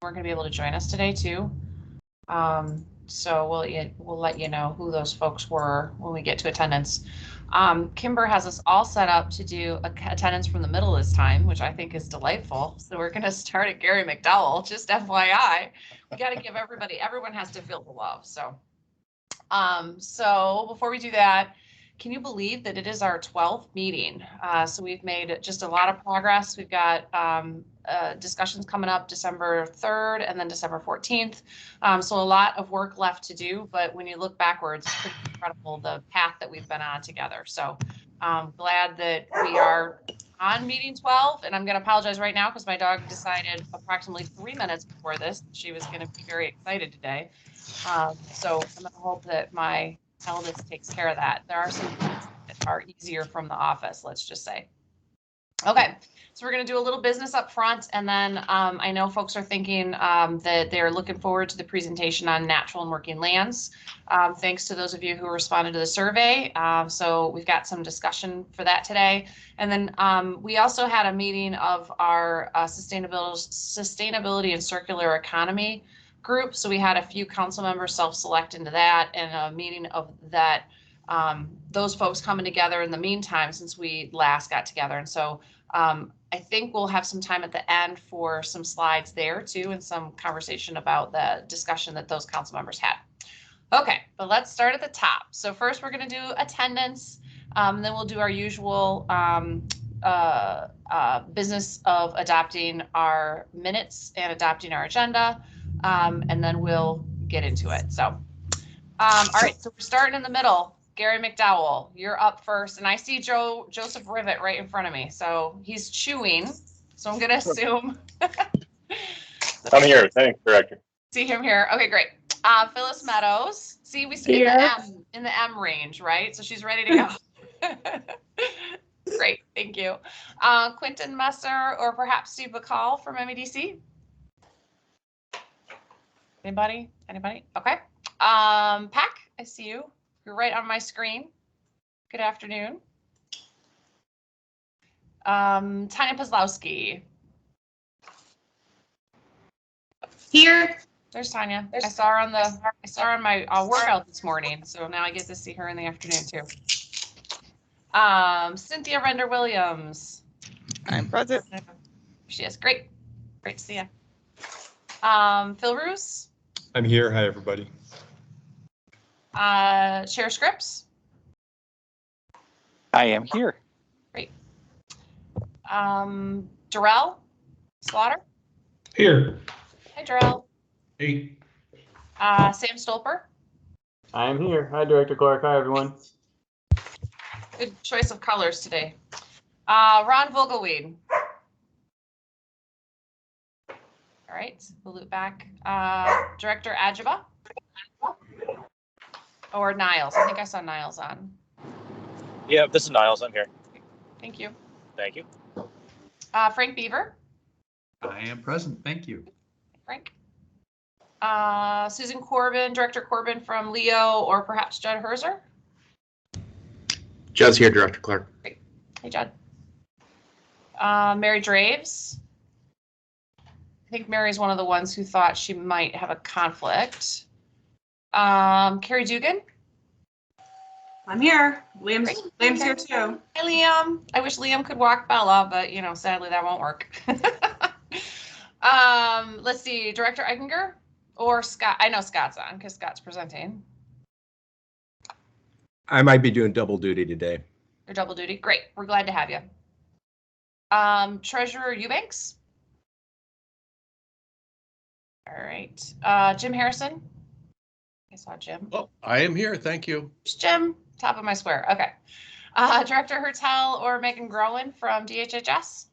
weren't going to be able to join us today too. So we'll let you know who those folks were when we get to attendance. Kimber has us all set up to do attendance from the middle this time, which I think is delightful. So we're going to start at Gary McDowell, just FYI. We got to give everyone has to feel the love. So before we do that, can you believe that it is our 12th meeting? So we've made just a lot of progress. We've got discussions coming up December 3rd and then December 14th. So a lot of work left to do, but when you look backwards, it's pretty incredible the path that we've been on together. So I'm glad that we are on meeting 12, and I'm going to apologize right now because my dog decided approximately 3 minutes before this she was going to be very excited today. So I'm going to hope that my eldest takes care of that. There are some things that are easier from the office, let's just say. Okay, so we're going to do a little business up front, and then I know folks are thinking that they're looking forward to the presentation on natural and working lands. Thanks to those of you who responded to the survey. So we've got some discussion for that today. And then we also had a meeting of our sustainability and circular economy group. So we had a few council members self-select into that, and a meeting of that, those folks coming together in the meantime since we last got together. And so I think we'll have some time at the end for some slides there too, and some conversation about the discussion that those council members had. Okay, but let's start at the top. So first we're going to do attendance, then we'll do our usual business of adopting our minutes and adopting our agenda. And then we'll get into it. So, all right, so we're starting in the middle. Gary McDowell, you're up first. And I see Joseph Rivet right in front of me. So he's chewing. So I'm going to assume. I'm here. Thanks, Director. See him here. Okay, great. Phyllis Meadows. See, we see in the M range, right? So she's ready to go. Great, thank you. Quentin Messer or perhaps Steve Bacall from MEDC. Anybody? Okay. Pack, I see you. You're right on my screen. Good afternoon. Tanya Pozlowski. Here. There's Tanya. I saw her on my workout this morning, so now I get to see her in the afternoon too. Cynthia Render Williams. I'm present. She is great. Great to see you. Phil Roos. I'm here. Hi, everybody. Chair Scripps. I am here. Great. Darrell Slaughter. Here. Hi, Darrell. Hey. Sam Stolper. I am here. Hi, Director Clark. Hi, everyone. Good choice of colors today. Ron Vogelweed. All right, we'll loop back. Director Adjaba. Or Niles. I think I saw Niles on. Yeah, this is Niles. I'm here. Thank you. Thank you. Frank Beaver. I am present. Thank you. Frank. Susan Corbin, Director Corbin from Leo, or perhaps Judd Herzer. Judd's here, Director Clark. Great. Hey, Judd. Mary Draves. I think Mary's one of the ones who thought she might have a conflict. Carrie Dugan. I'm here. Liam's here too. Hi, Liam. I wish Liam could walk Bella, but sadly that won't work. Let's see, Director Eichinger or Scott. I know Scott's on because Scott's presenting. I might be doing double duty today. You're double duty. Great. We're glad to have you. Treasurer Eubanks. All right. Jim Harrison. I saw Jim. Oh, I am here. Thank you. Jim, top of my square. Okay. Director Hertel or Megan Groen from DHHS.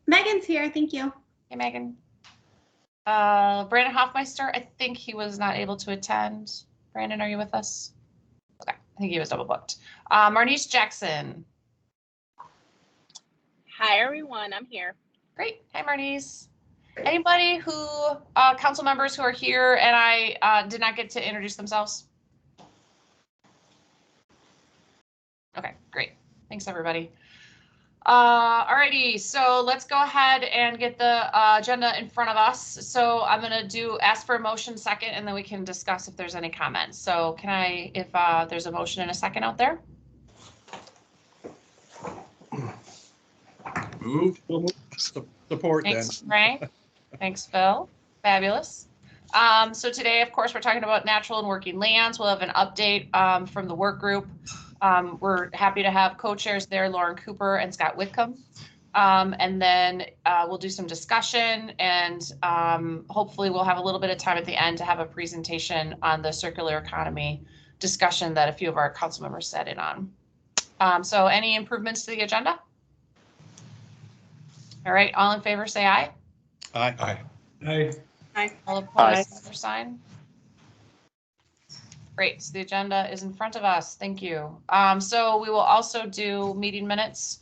Megan's here. Thank you. Hey, Megan. Brandon Hoffmeister. I think he was not able to attend. Brandon, are you with us? Okay. I think he was double booked. Marnice Jackson. Hi, everyone. I'm here. Great. Hi, Marnice. Anybody who, council members who are here and I did not get to introduce themselves? Okay, great. Thanks, everybody. Alrighty, so let's go ahead and get the agenda in front of us. So I'm gonna ask for a motion second, and then we can discuss if there's any comments. So can I, if there's a motion in a second out there? Moved. Support then. Thanks, Frank. Thanks, Phil. Fabulous. So today, of course, we're talking about natural and working lands. We'll have an update from the work group. We're happy to have co-chairs there, Lauren Cooper and Scott Whitcomb. And then we'll do some discussion, and hopefully we'll have a little bit of time at the end to have a presentation on the circular economy discussion that a few of our council members sat in on. So any improvements to the agenda? All right, all in favor, say aye. Aye. Aye. All opposed, other sign. Great, so the agenda is in front of us. Thank you. So we will also do meeting minutes.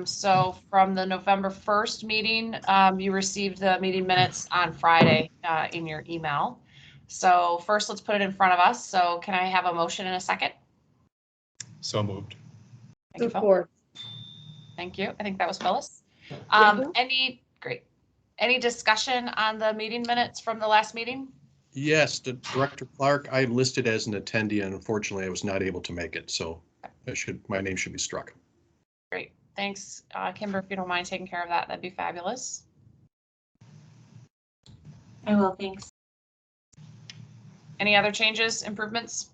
So from the November 1st meeting, you received the meeting minutes on Friday in your email. So first, let's put it in front of us. So can I have a motion in a second? So moved. Thank you, Phil. Thank you. I think that was Phyllis. Any discussion on the meeting minutes from the last meeting? Yes, Director Clark, I am listed as an attendee, and unfortunately I was not able to make it, so my name should be struck. Great, thanks, Kimber. If you don't mind taking care of that, that'd be fabulous. I will, thanks. Any other changes, improvements?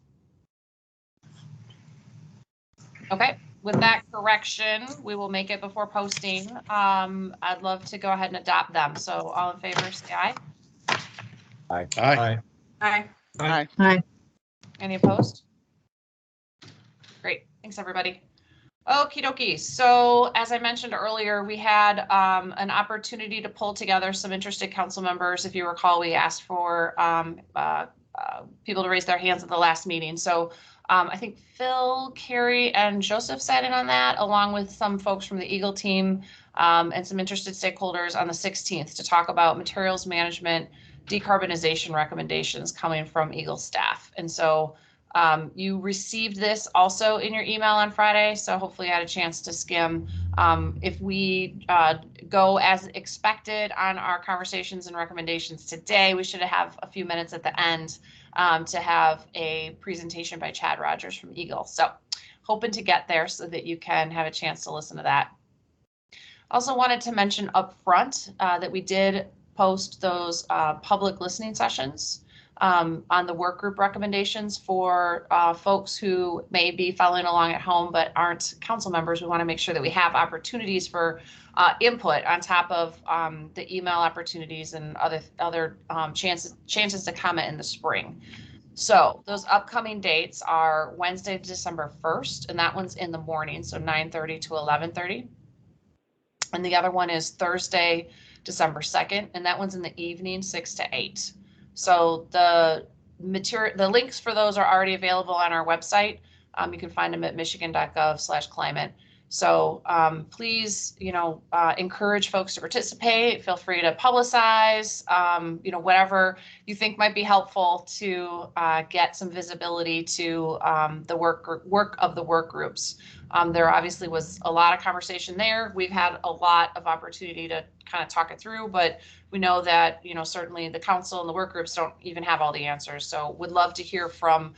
Okay, with that correction, we will make it before posting. I'd love to go ahead and adopt them. So all in favor, say aye. Aye. Aye. Aye. Any opposed? Great, thanks everybody. Okie dokie. So as I mentioned earlier, we had an opportunity to pull together some interested council members. If you recall, we asked for people to raise their hands at the last meeting. So I think Phil, Carrie, and Joseph sat in on that, along with some folks from the Eagle team and some interested stakeholders on the 16th to talk about materials management, decarbonization recommendations coming from Eagle staff. And so you received this also in your email on Friday, so hopefully you had a chance to skim. If we go as expected on our conversations and recommendations today, we should have a few minutes at the end to have a presentation by Chad Rogers from Eagle. So hoping to get there so that you can have a chance to listen to that. Also wanted to mention up front that we did post those public listening sessions on the work group recommendations for folks who may be following along at home but aren't council members. We want to make sure that we have opportunities for input on top of the email opportunities and other chances to comment in the spring. So those upcoming dates are Wednesday, December 1st, and that one's in the morning, so 9:30 to 11:30. And the other one is Thursday, December 2nd, and that one's in the evening, 6 to 8. So the links for those are already available on our website. You can find them at michigan.gov/climate. So please, encourage folks to participate. Feel free to publicize, whatever you think might be helpful to get some visibility to the work of the work groups. There obviously was a lot of conversation there. We've had a lot of opportunity to kind of talk it through, but we know that, certainly the council and the work groups don't even have all the answers. So would love to hear from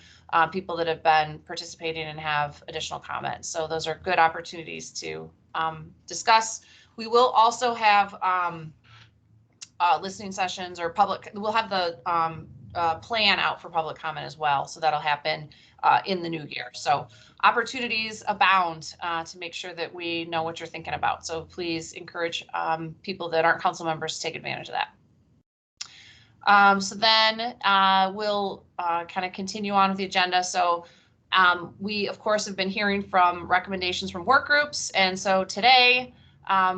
people that have been participating and have additional comments. So those are good opportunities to discuss. We will also have listening sessions or we'll have the plan out for public comment as well. So that'll happen in the new year. So opportunities abound to make sure that we know what you're thinking about. So please encourage people that aren't council members to take advantage of that. So then we'll kind of continue on with the agenda. So we, of course, have been hearing from recommendations from work groups. And so today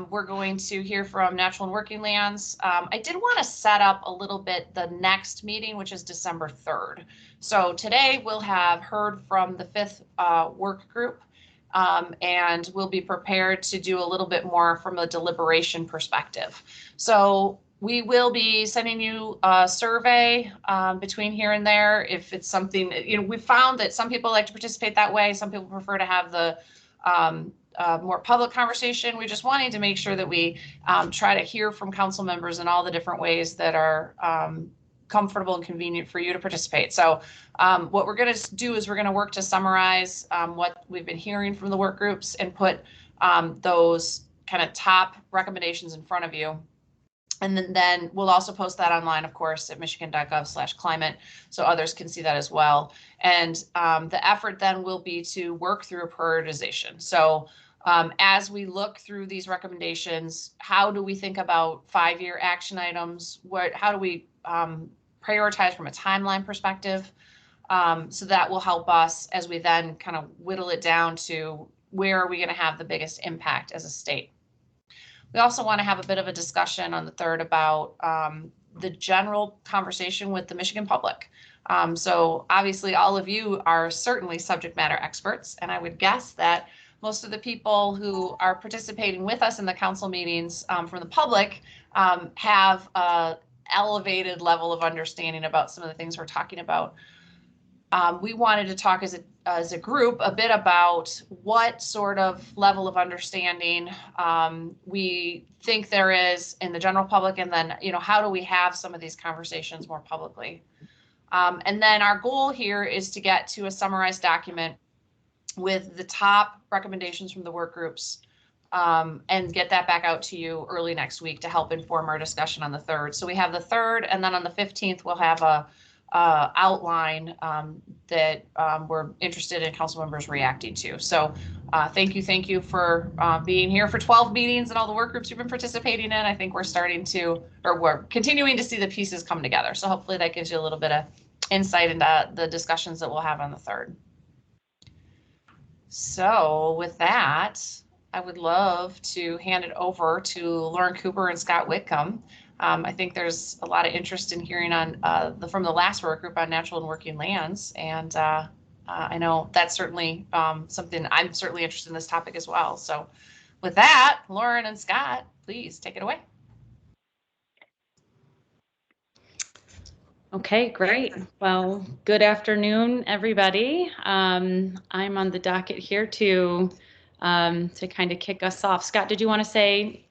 we're going to hear from Natural and Working Lands. I did want to set up a little bit the next meeting, which is December 3rd. So today we'll have heard from the 5th work group. And we'll be prepared to do a little bit more from a deliberation perspective. So we will be sending you a survey between here and there. If it's something, we found that some people like to participate that way. Some people prefer to have the more public conversation. We're just wanting to make sure that we try to hear from council members in all the different ways that are comfortable and convenient for you to participate. So what we're going to do is we're going to work to summarize what we've been hearing from the work groups and put those kind of top recommendations in front of you. And then we'll also post that online, of course, at michigan.gov/climate, so others can see that as well. And the effort then will be to work through a prioritization. So as we look through these recommendations, how do we think about 5-year action items? How do we prioritize from a timeline perspective? So that will help us as we then kind of whittle it down to where are we going to have the biggest impact as a state. We also want to have a bit of a discussion on the 3rd about the general conversation with the Michigan public. So obviously all of you are certainly subject matter experts, and I would guess that most of the people who are participating with us in the council meetings from the public have an elevated level of understanding about some of the things we're talking about. We wanted to talk as a group a bit about what sort of level of understanding we think there is in the general public, and then how do we have some of these conversations more publicly. And then our goal here is to get to a summarized document with the top recommendations from the work groups and get that back out to you early next week to help inform our discussion on the 3rd. So we have the 3rd, and then on the 15th we'll have a outline that we're interested in council members reacting to. So thank you for being here for 12 meetings and all the work groups you've been participating in. I think we're continuing to see the pieces come together. So hopefully that gives you a little bit of insight into the discussions that we'll have on the 3rd. So with that, I would love to hand it over to Lauren Cooper and Scott Whitcomb. I think there's a lot of interest in hearing on from the last work group on natural and working lands. And I know that's certainly something I'm certainly interested in this topic as well. So with that, Lauren and Scott, please take it away. Okay, great. Well, good afternoon, everybody. I'm on the docket here to kind of kick us off. Scott, did you want to say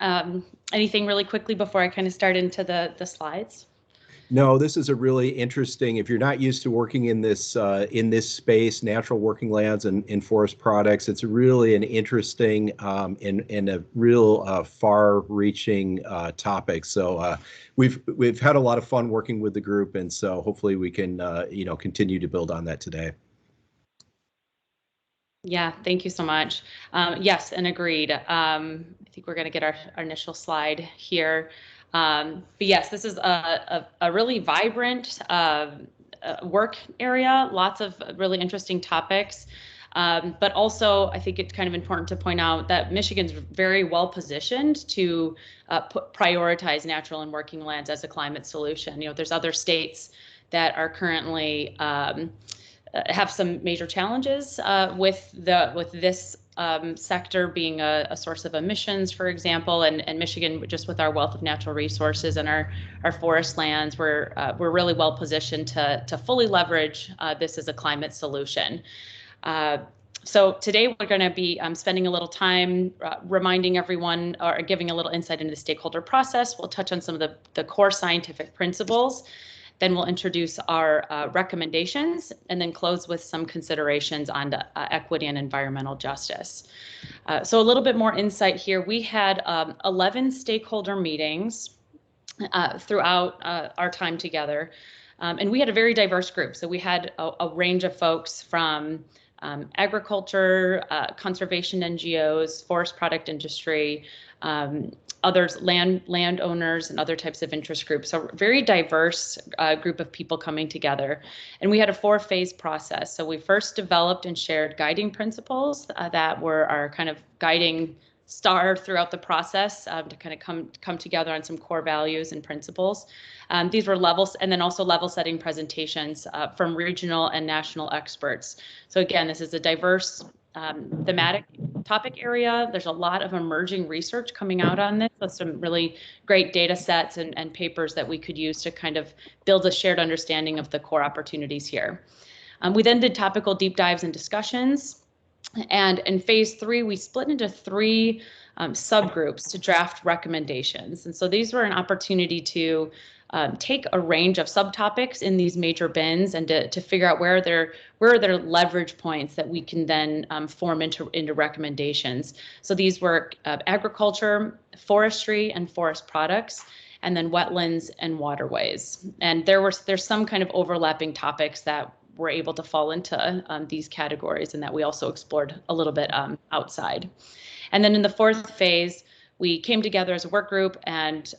anything really quickly before I kind of start into the slides? No, this is a really interesting, if you're not used to working in this space, natural working lands and forest products, it's really an interesting and a real far-reaching topic. So we've had a lot of fun working with the group, and so hopefully we can continue to build on that today. Yeah, thank you so much. Yes, and agreed. I think we're going to get our initial slide here. But yes, this is a really vibrant work area, lots of really interesting topics. But also, I think it's kind of important to point out that Michigan's very well positioned to prioritize natural and working lands as a climate solution. There's other states that are currently have some major challenges with this sector being a source of emissions, for example, and Michigan, just with our wealth of natural resources and our forest lands, we're really well positioned to fully leverage this as a climate solution. So today we're going to be spending a little time reminding everyone or giving a little insight into the stakeholder process. We'll touch on some of the core scientific principles. Then we'll introduce our recommendations and then close with some considerations on equity and environmental justice. So a little bit more insight here. We had 11 stakeholder meetings throughout our time together, and we had a very diverse group. So we had a range of folks from agriculture, conservation NGOs, forest product industry, others, landowners, and other types of interest groups. So very diverse group of people coming together. And we had a 4-phase process. So we first developed and shared guiding principles that were our kind of guiding star throughout the process to kind of come together on some core values and principles. These were levels, and then also level setting presentations from regional and national experts. So again, this is a diverse thematic topic area. There's a lot of emerging research coming out on this with some really great data sets and papers that we could use to kind of build a shared understanding of the core opportunities here. We then did topical deep dives and discussions. And in phase 3, we split into 3 subgroups to draft recommendations. And so these were an opportunity to take a range of subtopics in these major bins and to figure out where are their leverage points that we can then form into recommendations. So these were agriculture, forestry, and forest products, and then wetlands and waterways. And there's some kind of overlapping topics that were able to fall into these categories and that we also explored a little bit outside. And then in the 4th phase, we came together as a work group and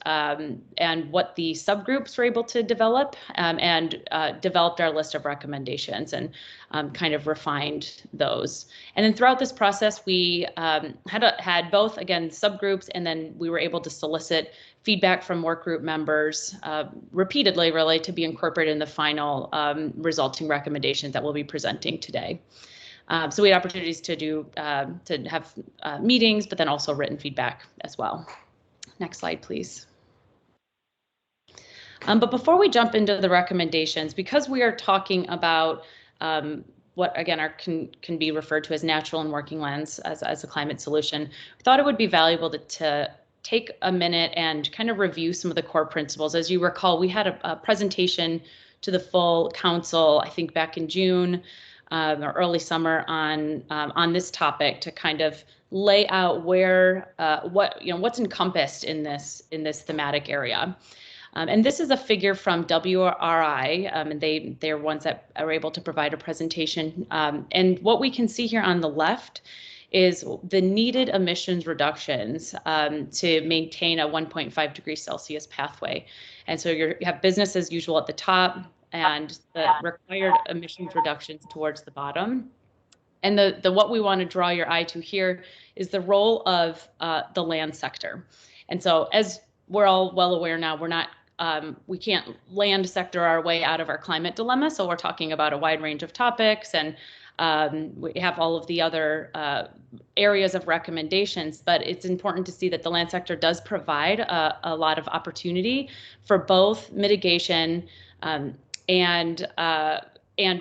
what the subgroups were able to develop and developed our list of recommendations and kind of refined those. And then throughout this process, we had both, again, subgroups, and then we were able to solicit feedback from work group members repeatedly, really, to be incorporated in the final resulting recommendations that we'll be presenting today. So we had opportunities to have meetings, but then also written feedback as well. Next slide, please. But before we jump into the recommendations, because we are talking about what again can be referred to as natural and working lands as a climate solution, we thought it would be valuable to take a minute and kind of review some of the core principles. As you recall, we had a presentation to the full council, I think back in June or early summer on this topic to kind of lay out where what's encompassed in this thematic area. And this is a figure from WRI, and they're ones that are able to provide a presentation. And what we can see here on the left is the needed emissions reductions to maintain a 1.5 degrees Celsius pathway. And so you have business as usual at the top and the required emissions reductions towards the bottom. And the what we want to draw your eye to here is the role of the land sector. And so as we're all well aware now, we can't land sector our way out of our climate dilemma. So we're talking about a wide range of topics, and we have all of the other areas of recommendations, but it's important to see that the land sector does provide a lot of opportunity for both mitigation and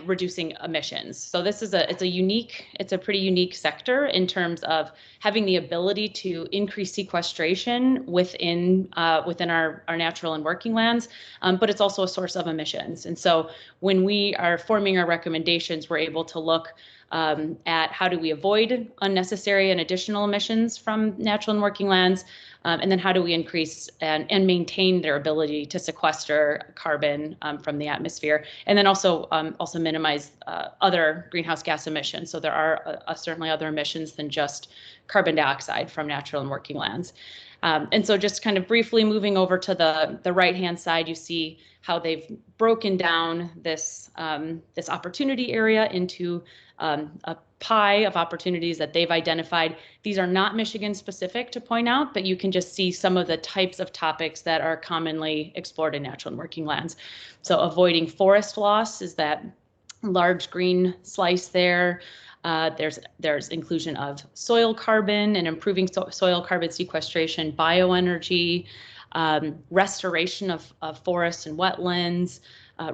reducing emissions. So this is it's a pretty unique sector in terms of having the ability to increase sequestration within our natural and working lands, but it's also a source of emissions. And so when we are forming our recommendations, we're able to look at how do we avoid unnecessary and additional emissions from natural and working lands, and then how do we increase and maintain their ability to sequester carbon from the atmosphere, and then also minimize other greenhouse gas emissions. So there are certainly other emissions than just carbon dioxide from natural and working lands. And so just kind of briefly moving over to the right-hand side, you see how they've broken down this opportunity area into a pie of opportunities that they've identified. These are not Michigan specific, to point out, but you can just see some of the types of topics that are commonly explored in natural and working lands. So avoiding forest loss is that large green slice there. There's inclusion of soil carbon and improving soil carbon sequestration, bioenergy, restoration of forests and wetlands,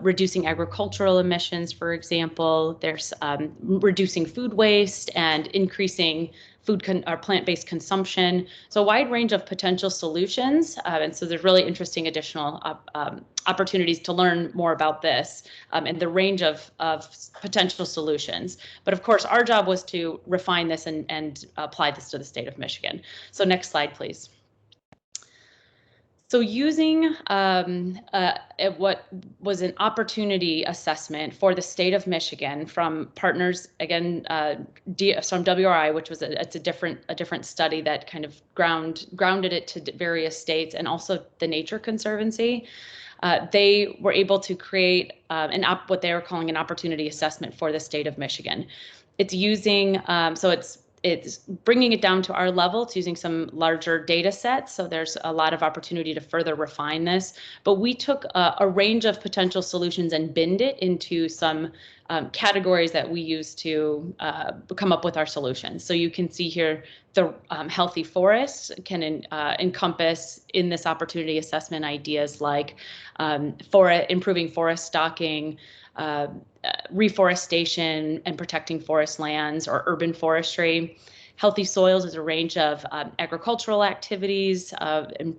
reducing agricultural emissions, for example. There's reducing food waste and increasing or plant-based consumption. So a wide range of potential solutions. And so there's really interesting additional opportunities to learn more about this and the range of potential solutions. But of course, our job was to refine this and apply this to the state of Michigan. So next slide, please. So using what was an opportunity assessment for the state of Michigan from partners, again, from WRI, which was it's a different study that kind of grounded it to various states, and also the Nature Conservancy. They were able to create what they were calling an opportunity assessment for the state of Michigan. It's using it's bringing it down to our level. It's using some larger data sets, so there's a lot of opportunity to further refine this. But we took a range of potential solutions and binned it into some categories that we use to come up with our solutions. So you can see here the healthy forests can encompass in this opportunity assessment ideas like improving forest stocking, reforestation and protecting forest lands or urban forestry. Healthy soils is a range of agricultural activities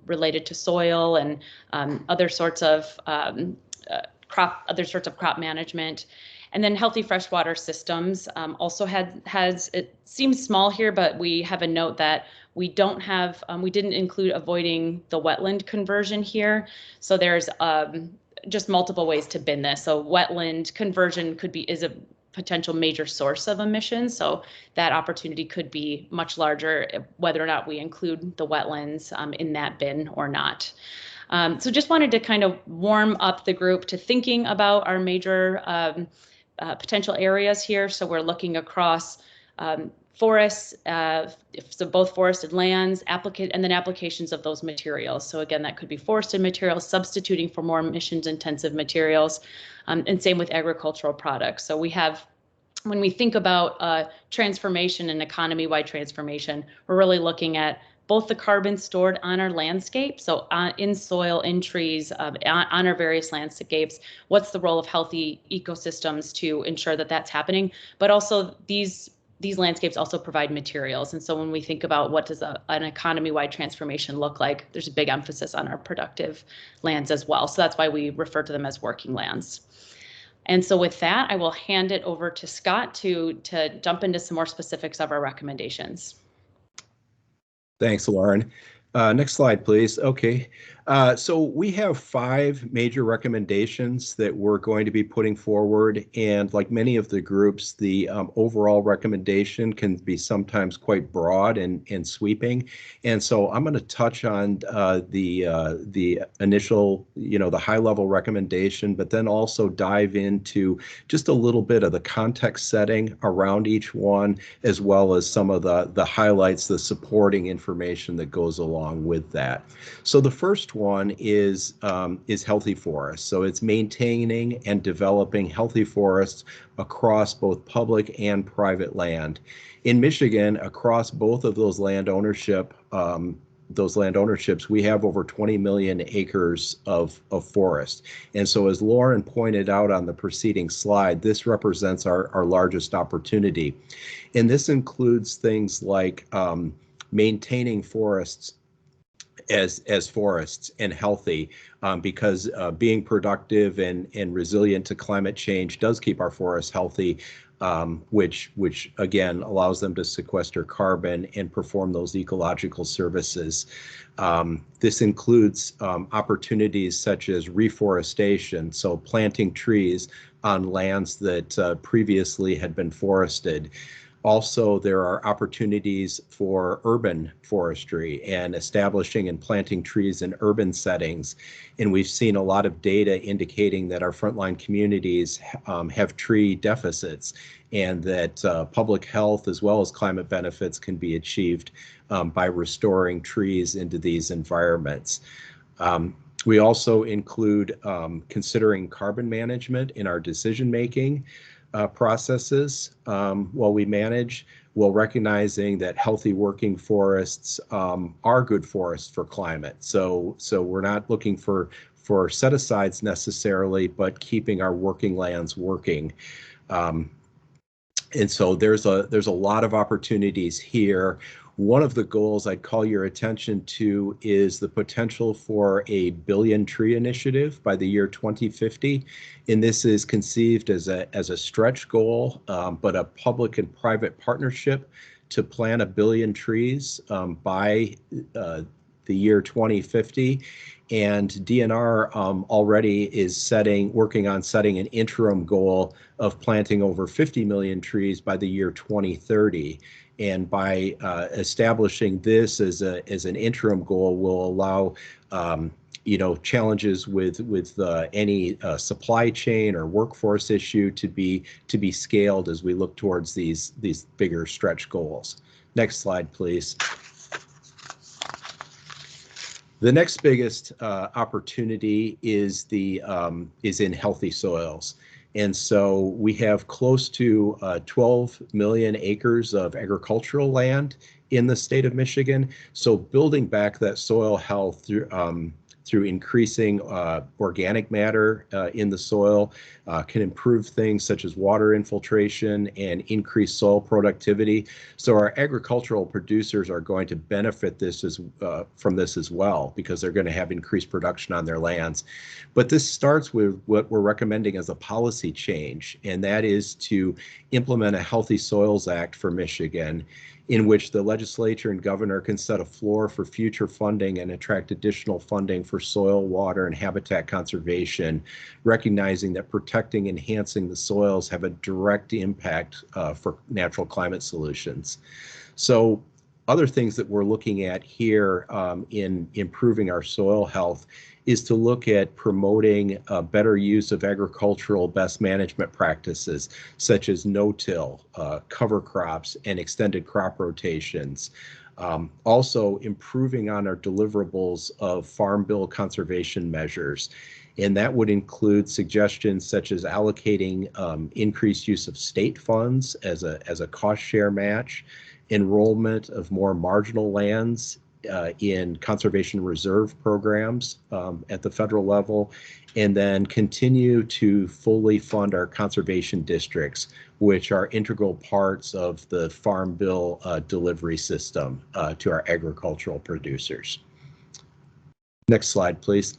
related to soil and other sorts of crop management. And then healthy freshwater systems also has, it seems small here, but we have a note that we didn't include avoiding the wetland conversion here. So there's just multiple ways to bin this. So wetland conversion is a potential major source of emissions. So that opportunity could be much larger, whether or not we include the wetlands in that bin or not. So just wanted to kind of warm up the group to thinking about our major potential areas here. So we're looking across forests, so both forested lands, and then applications of those materials. So again, that could be forested materials, substituting for more emissions intensive materials, and same with agricultural products. So we have, when we think about transformation and economy-wide transformation, we're really looking at both the carbon stored on our landscape, so in soil, in trees, on our various landscapes, what's the role of healthy ecosystems to ensure that that's happening, but also these landscapes also provide materials. And so when we think about what does an economy-wide transformation look like, there's a big emphasis on our productive lands as well. So that's why we refer to them as working lands. And so with that, I will hand it over to Scott to jump into some more specifics of our recommendations. Thanks, Lauren. Next slide, please. Okay. So we have 5 major recommendations that we're going to be putting forward. And like many of the groups, the overall recommendation can be sometimes quite broad and sweeping. And so I'm going to touch on the initial, the high level recommendation, but then also dive into just a little bit of the context setting around each one, as well as some of the highlights, the supporting information that goes along with that. So the first one is healthy forests. So it's maintaining and developing healthy forests across both public and private land. In Michigan, across both of those land ownerships, we have over 20 million acres of forest. And so as Lauren pointed out on the preceding slide, this represents our largest opportunity. And this includes things like maintaining forests as forests and healthy, because being productive and resilient to climate change does keep our forests healthy, which again allows them to sequester carbon and perform those ecological services. This includes opportunities such as reforestation, so planting trees on lands that previously had been forested. Also, there are opportunities for urban forestry and establishing and planting trees in urban settings. And we've seen a lot of data indicating that our frontline communities have tree deficits, and that public health as well as climate benefits can be achieved by restoring trees into these environments. We also include considering carbon management in our decision-making processes while we manage, while recognizing that healthy working forests are good forests for climate. So we're not looking for set-asides necessarily, but keeping our working lands working. And so there's a lot of opportunities here. One of the goals I'd call your attention to is the potential for a billion tree initiative by the year 2050. And this is conceived as a stretch goal, but a public and private partnership to plant 1 billion trees by the year 2050. And DNR already is working on setting an interim goal of planting over 50 million trees by the year 2030. And by establishing this as an interim goal will allow challenges with any supply chain or workforce issue to be scaled as we look towards these bigger stretch goals. Next slide, please. The next biggest opportunity is in healthy soils. And so we have close to 12 million acres of agricultural land in the state of Michigan. So building back that soil health through increasing organic matter in the soil, can improve things such as water infiltration and increase soil productivity. So our agricultural producers are going to benefit from this as well, because they're going to have increased production on their lands. But this starts with what we're recommending as a policy change, and that is to implement a Healthy Soils Act for Michigan, in which the legislature and governor can set a floor for future funding and attract additional funding for soil, water, and habitat conservation, recognizing that protecting and enhancing the soils have a direct impact for natural climate solutions. So other things that we're looking at here in improving our soil health is to look at promoting better use of agricultural best management practices, such as no-till, cover crops, and extended crop rotations. Also improving on our deliverables of Farm Bill conservation measures. And that would include suggestions such as allocating increased use of state funds as a cost share match, enrollment of more marginal lands in conservation reserve programs at the federal level, and then continue to fully fund our conservation districts, which are integral parts of the Farm Bill delivery system to our agricultural producers. Next slide, please.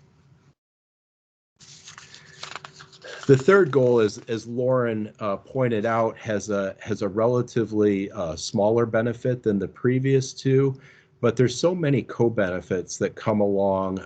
The third goal, as Lauren pointed out, has a relatively smaller benefit than the previous two, but there's so many co-benefits that come along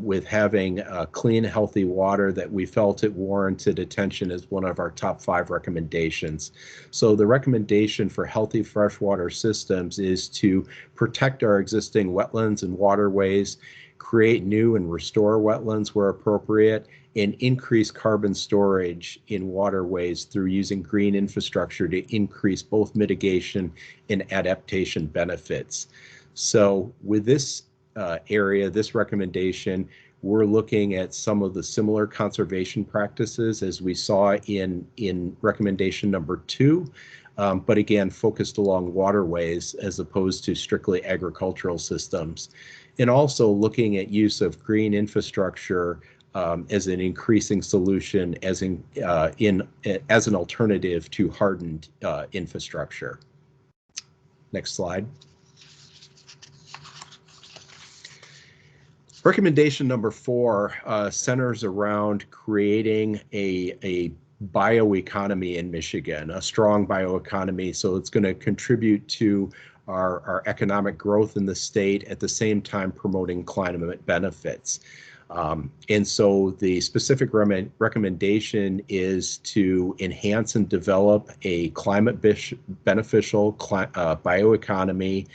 with having clean, healthy water that we felt it warranted attention as one of our top 5 recommendations. So the recommendation for healthy freshwater systems is to protect our existing wetlands and waterways, create new and restore wetlands where appropriate, and increase carbon storage in waterways through using green infrastructure to increase both mitigation and adaptation benefits. So with this area, this recommendation, we're looking at some of the similar conservation practices as we saw in recommendation number 2, but again, focused along waterways as opposed to strictly agricultural systems. And also looking at use of green infrastructure as an increasing solution as an alternative to hardened infrastructure. Next slide. Recommendation number 4 centers around creating a bioeconomy in Michigan, a strong bioeconomy. So it's going to contribute to our economic growth in the state, at the same time promoting climate benefits. And so the specific recommendation is to enhance and develop a climate beneficial bioeconomy,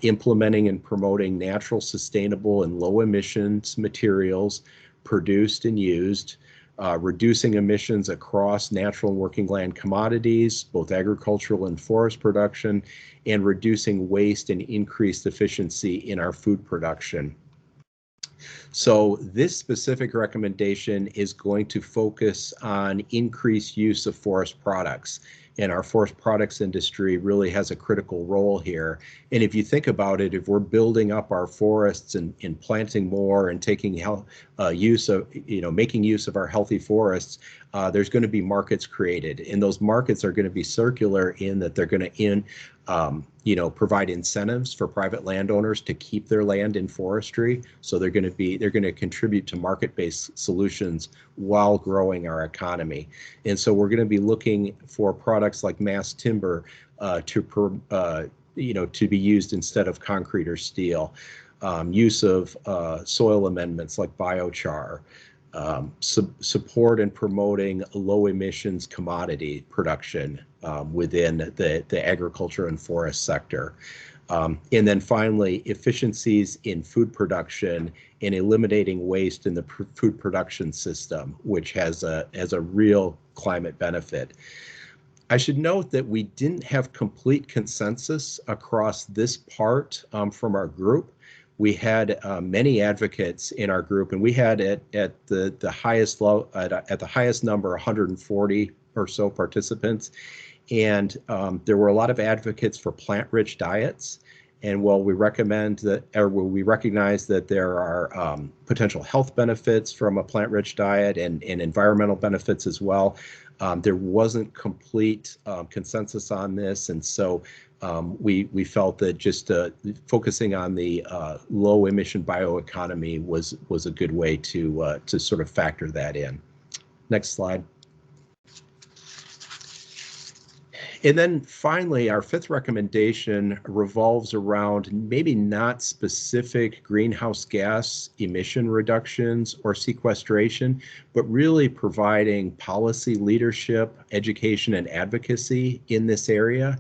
implementing and promoting natural, sustainable, and low emissions materials produced and used, reducing emissions across natural and working land commodities, both agricultural and forest production, and reducing waste and increased efficiency in our food production. So this specific recommendation is going to focus on increased use of forest products. And our forest products industry really has a critical role here. And if you think about it, if we're building up our forests and planting more and taking use of, making use of our healthy forests, there's going to be markets created. And those markets are going to be circular in that they're going to provide incentives for private landowners to keep their land in forestry. So they're going to contribute to market-based solutions while growing our economy. And so we're going to be looking for products like mass timber to be used instead of concrete or steel. Use of soil amendments like biochar. Support and promoting low emissions commodity production within the agriculture and forest sector. And then finally, efficiencies in food production and eliminating waste in the food production system, which has a real climate benefit. I should note that we didn't have complete consensus across this part from our group. We had many advocates in our group, and we had at the highest number 140 or so participants. And there were a lot of advocates for plant-rich diets And while we recognize that there are potential health benefits from a plant-rich diet and environmental benefits as well, there wasn't complete consensus on this, and so we felt that just focusing on the low emission bioeconomy was a good way to sort of factor that in. Next slide. And then finally, our fifth recommendation revolves around maybe not specific greenhouse gas emission reductions or sequestration, but really providing policy leadership, education, and advocacy in this area.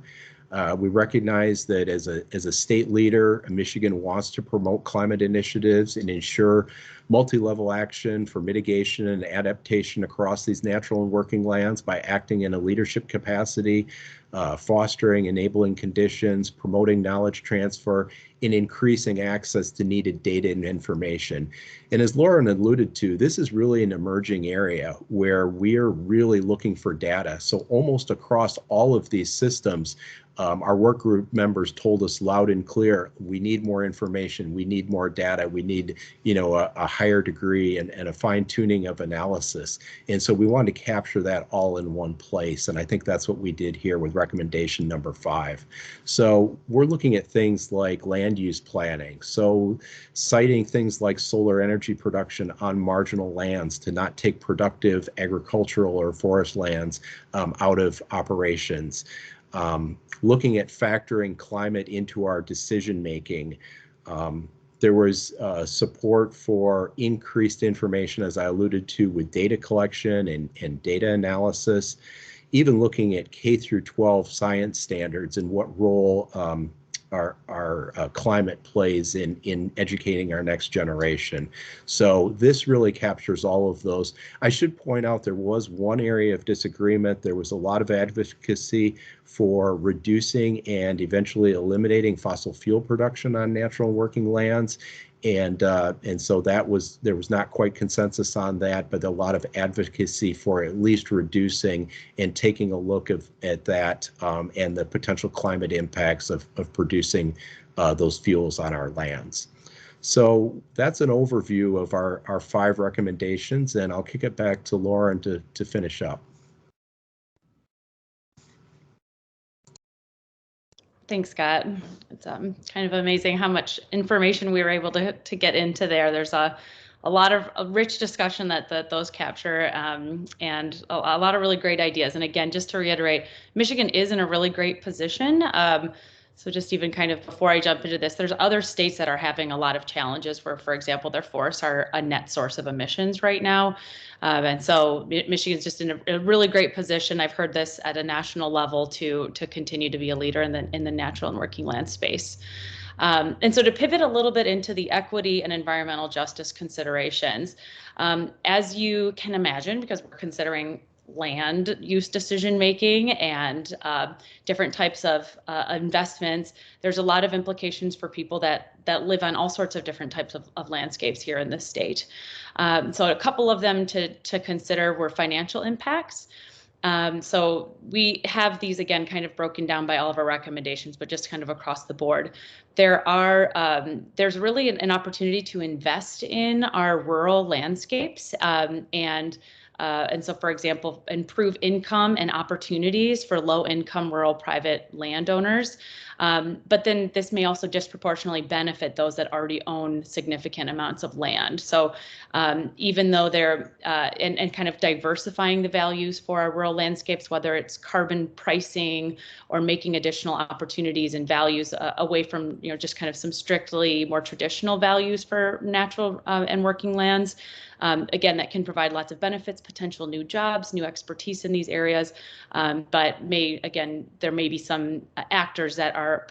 We recognize that as a state leader, Michigan wants to promote climate initiatives and ensure multi-level action for mitigation and adaptation across these natural and working lands by acting in a leadership capacity, fostering enabling conditions, promoting knowledge transfer, and increasing access to needed data and information. And as Lauren alluded to, this is really an emerging area where we're really looking for data. So almost across all of these systems, our work group members told us loud and clear, we need more information, we need more data, we need, a higher degree and a fine tuning of analysis. And so we wanted to capture that all in one place. And I think that's what we did here with recommendation number 5. So we're looking at things like land use planning. So citing things like solar energy production on marginal lands to not take productive agricultural or forest lands out of operations. Looking at factoring climate into our decision making. There was support for increased information, as I alluded to, with data collection and data analysis, even looking at K through 12 science standards and what role our climate plays in educating our next generation. So this really captures all of those. I should point out there was one area of disagreement. There was a lot of advocacy for reducing and eventually eliminating fossil fuel production on natural working lands. And so there was not quite consensus on that, but a lot of advocacy for at least reducing and taking a look at that and the potential climate impacts of producing those fuels on our lands. So that's an overview of our 5 recommendations, and I'll kick it back to Lauren to finish up. Thanks, Scott. It's kind of amazing how much information we were able to get into there. There's a lot of rich discussion that those capture and a lot of really great ideas. And again, just to reiterate, Michigan is in a really great position. So just even kind of before I jump into this, there's other states that are having a lot of challenges where, for example, their forests are a net source of emissions right now. And so Michigan's just in a really great position. I've heard this at a national level to continue to be a leader in the natural and working land space. And so to pivot a little bit into the equity and environmental justice considerations, as you can imagine, because we're considering land use decision making and different types of investments, there's a lot of implications for people that live on all sorts of different types of landscapes here in this state. So a couple of them to consider were financial impacts. So we have these again kind of broken down by all of our recommendations, but just kind of across the board. There's really an opportunity to invest in our rural landscapes and so, for example, improve income and opportunities for low-income rural private landowners. But then this may also disproportionately benefit those that already own significant amounts of land. So even though they're and kind of diversifying the values for our rural landscapes, whether it's carbon pricing or making additional opportunities and values away from just kind of some strictly more traditional values for natural and working lands. Again, that can provide lots of benefits, potential new jobs, new expertise in these areas, but there may be some actors that are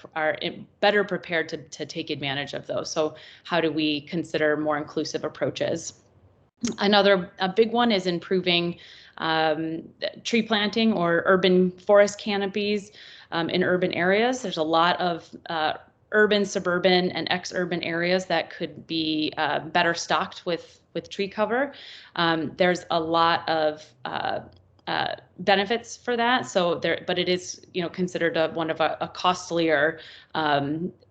better prepared to take advantage of those. So how do we consider more inclusive approaches? A big one is improving tree planting or urban forest canopies in urban areas. There's a lot of urban, suburban, and ex-urban areas that could be better stocked with tree cover. There's a lot of benefits for that. So there, but it is, considered one of a costlier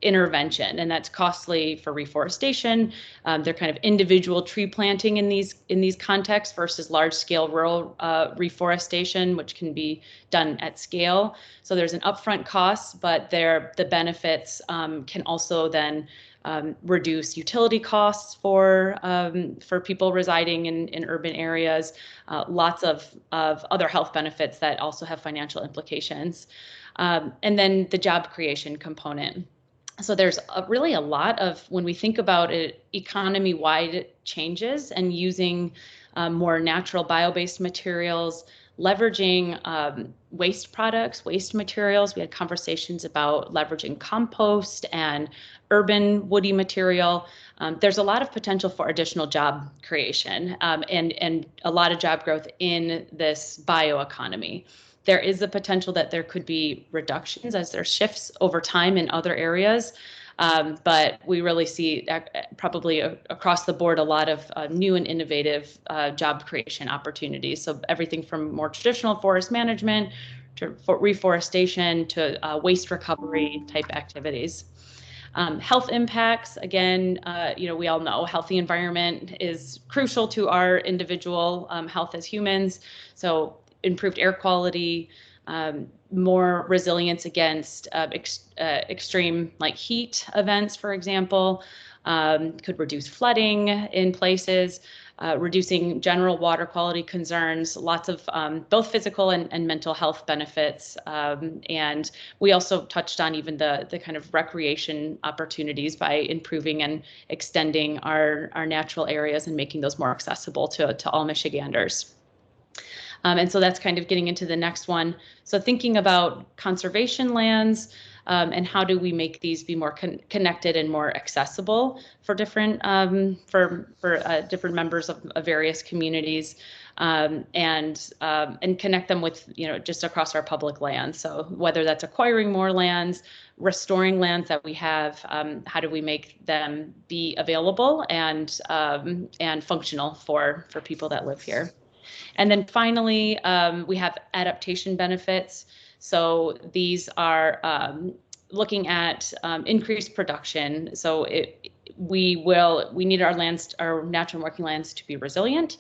intervention, and that's costly for reforestation. They're kind of individual tree planting in these contexts versus large scale rural reforestation, which can be done at scale. So there's an upfront cost, but the benefits can also then reduce utility costs for people residing in urban areas, lots of other health benefits that also have financial implications. And then the job creation component. So there's really a lot of, when we think about it, economy-wide changes and using more natural bio-based materials, leveraging waste products, waste materials. We had conversations about leveraging compost and urban woody material. There's a lot of potential for additional job creation and a lot of job growth in this bioeconomy. There is the potential that there could be reductions as there shifts over time in other areas. But we really see probably across the board a lot of new and innovative job creation opportunities. So everything from more traditional forest management to reforestation to waste recovery type activities. Health impacts, again, we all know healthy environment is crucial to our individual health as humans. So improved air quality, more resilience against extreme like heat events, for example, could reduce flooding in places, reducing general water quality concerns, lots of both physical and mental health benefits. And we also touched on even the kind of recreation opportunities by improving and extending our natural areas and making those more accessible to all Michiganders. And so that's kind of getting into the next one. So thinking about conservation lands and how do we make these be more connected and more accessible for different different members of various communities, and connect them with just across our public lands. So whether that's acquiring more lands, restoring lands that we have, how do we make them be available and functional for people that live here? And then finally, we have adaptation benefits. So these are looking at increased production. So we need our lands, our natural working lands, to be resilient.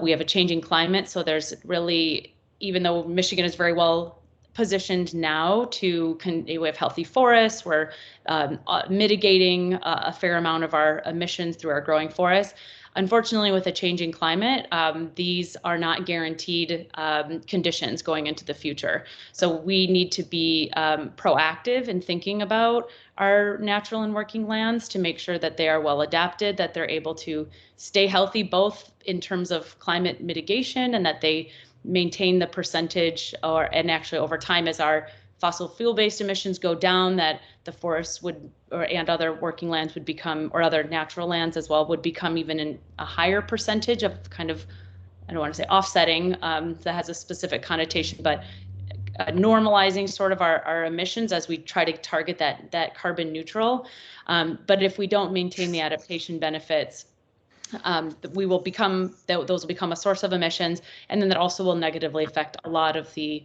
We have a changing climate, so there's really, even though Michigan is very well positioned now we have healthy forests, we're mitigating a fair amount of our emissions through our growing forests. Unfortunately, with a changing climate, these are not guaranteed conditions going into the future. So we need to be proactive in thinking about our natural and working lands to make sure that they are well adapted, that they're able to stay healthy, both in terms of climate mitigation and that they maintain the percentage, and actually over time as our fossil fuel-based emissions go down, that the forests and other working lands would become, or other natural lands as well, would become even in a higher percentage of kind of, I don't want to say offsetting, that has a specific connotation, but normalizing sort of our emissions as we try to target that carbon neutral. But if we don't maintain the adaptation benefits, those will become a source of emissions, and then that also will negatively affect a lot of the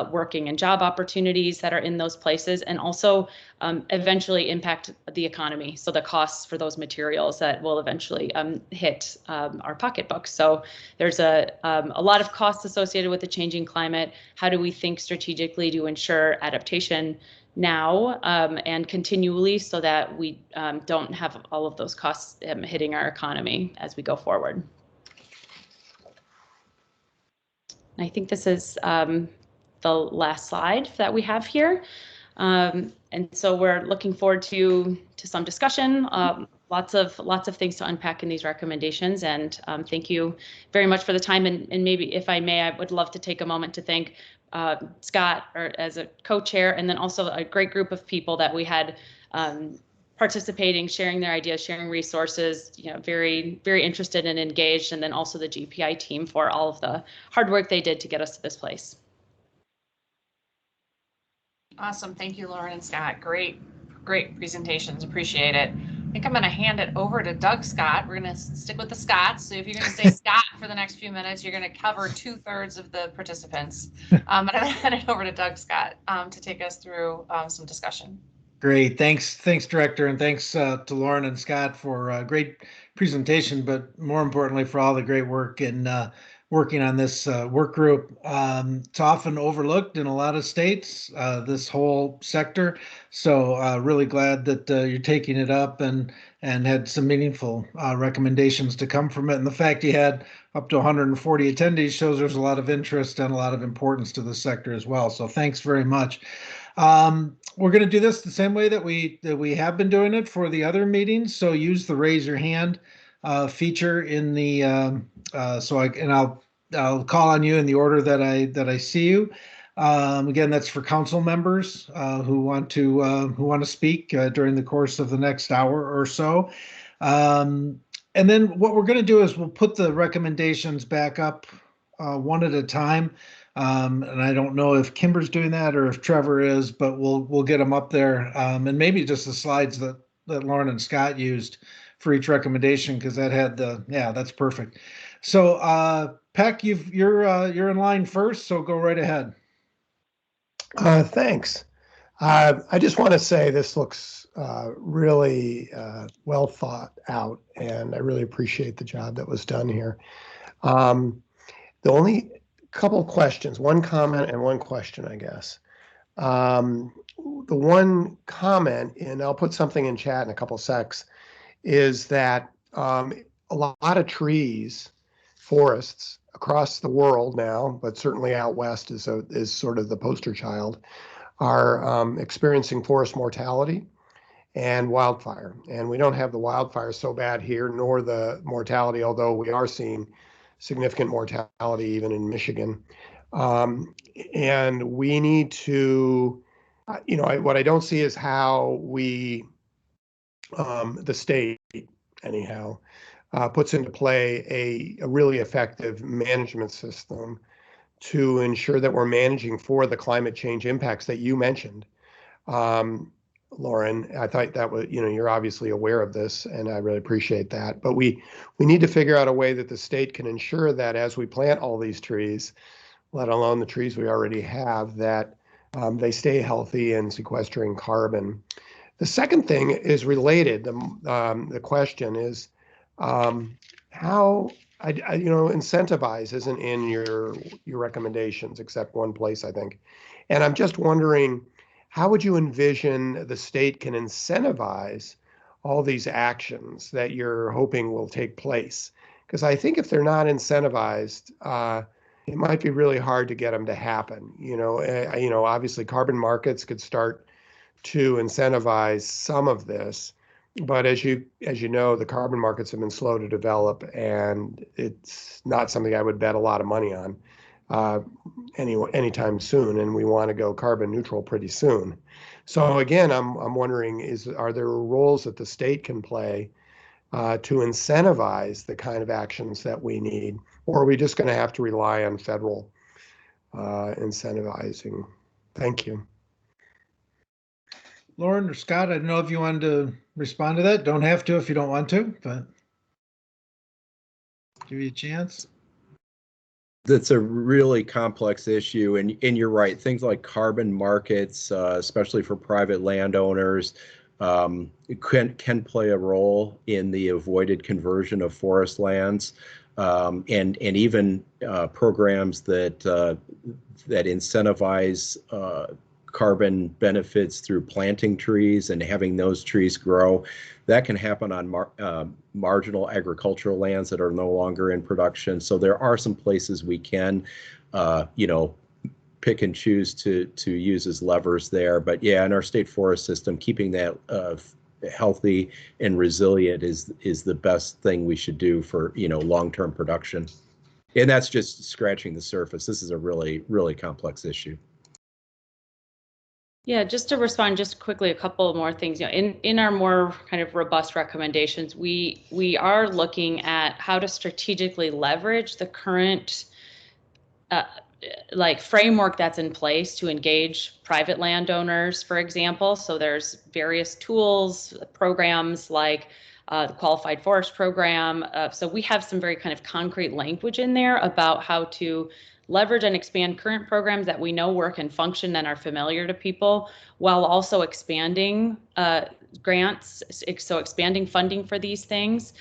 working and job opportunities that are in those places, and also eventually impact the economy. So the costs for those materials that will eventually hit our pocketbooks. So there's a lot of costs associated with the changing climate. How do we think strategically to ensure adaptation now and continually, so that we don't have all of those costs hitting our economy as we go forward? I think this is the last slide that we have here. And so we're looking forward to some discussion, lots of things to unpack in these recommendations. And thank you very much for the time. And maybe if I may, I would love to take a moment to thank Scott as a co-chair, and then also a great group of people that we had participating, sharing their ideas, sharing resources, very, very interested and engaged. And then also the GPI team for all of the hard work they did to get us to this place. Awesome. Thank you, Lauren and Scott. Great presentations. Appreciate it. think I'm going to hand it over to Doug Scott. We're going to stick with the Scotts. So if you're going to say Scott for the next few minutes, you're going to cover 2/3 of the participants. But I'm going to hand it over to Doug Scott to take us through some discussion. Great. Thanks, Director, and thanks to Lauren and Scott for a great presentation, but more importantly, for all the great work in working on this work group. It's often overlooked in a lot of states, this whole sector. So really glad that you're taking it up and had some meaningful recommendations to come from it. And the fact you had up to 140 attendees shows there's a lot of interest and a lot of importance to the sector as well. So thanks very much. We're going to do this the same way that we have been doing it for the other meetings. So use the raise your hand feature in the I'll call on you in the order that I see you. Again, that's for council members who want to speak during the course of the next hour or so. And then what we're going to do is we'll put the recommendations back up one at a time. And I don't know if Kimber's doing that or if Trevor is, but we'll get them up there. And maybe just the slides that Lauren and Scott used for each recommendation, because that had that's perfect. So Peck, you're in line first, so go right ahead. Thanks. I just want to say this looks really well thought out, and I really appreciate the job that was done here. The only couple questions, one comment and one question, I guess. The one comment, and I'll put something in chat in a couple secs, is that a lot of trees, forests across the world now, but certainly out west is sort of the poster child, are experiencing forest mortality and wildfire. And we don't have the wildfire so bad here, nor the mortality, although we are seeing significant mortality even in Michigan. And we need to, what I don't see is how we, the state anyhow, puts into play a really effective management system to ensure that we're managing for the climate change impacts that you mentioned. Lauren, I thought that was, you're obviously aware of this, and I really appreciate that. But we need to figure out a way that the state can ensure that as we plant all these trees, let alone the trees we already have, that they stay healthy and sequestering carbon. The second thing is related. The question is how incentivize isn't in your recommendations except one place, I think. And I'm just wondering, how would you envision the state can incentivize all these actions that you're hoping will take place? Because I think if they're not incentivized, it might be really hard to get them to happen. Obviously carbon markets could start to incentivize some of this, but as you know, the carbon markets have been slow to develop, and it's not something I would bet a lot of money on anytime soon, and we want to go carbon neutral pretty soon. So again, I'm wondering, are there roles that the state can play to incentivize the kind of actions that we need, or are we just going to have to rely on federal incentivizing? Thank you. Lauren or Scott, I don't know if you wanted to respond to that. Don't have to if you don't want to, but give you a chance. That's a really complex issue, and you're right. Things like carbon markets, especially for private landowners, can play a role in the avoided conversion of forest lands, and even programs that incentivize carbon benefits through planting trees and having those trees grow. That can happen on marginal agricultural lands that are no longer in production. So there are some places we can, pick and choose to use as levers there. But yeah, in our state forest system, keeping that healthy and resilient is the best thing we should do for long-term production. And that's just scratching the surface. This is a really, really complex issue. Yeah, just to respond just quickly, a couple more things. In our more kind of robust recommendations, we are looking at how to strategically leverage the current like framework that's in place to engage private landowners, for example. So there's various tools, programs like the Qualified Forest Program. So we have some very kind of concrete language in there about how to leverage and expand current programs that we know work and function and are familiar to people, while also expanding grants, so expanding funding for these things.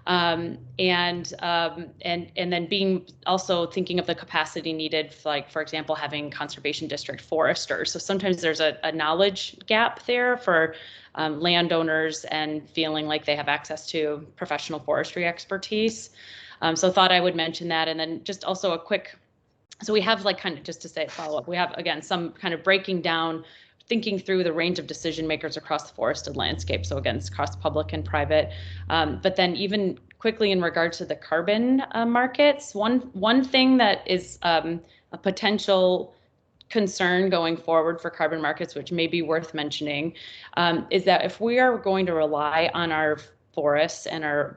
And then being also thinking of the capacity needed, like, for example, having conservation district foresters. So sometimes there's a knowledge gap there for landowners and feeling like they have access to professional forestry expertise. So thought I would mention that. And then just also a quick, so we have, like, kind of just to say follow up, we have, again, some kind of breaking down, thinking through the range of decision makers across the forested landscape. So again, it's across public and private. But then even quickly in regard to the carbon markets, one thing that is a potential concern going forward for carbon markets, which may be worth mentioning, is that if we are going to rely on our forests and our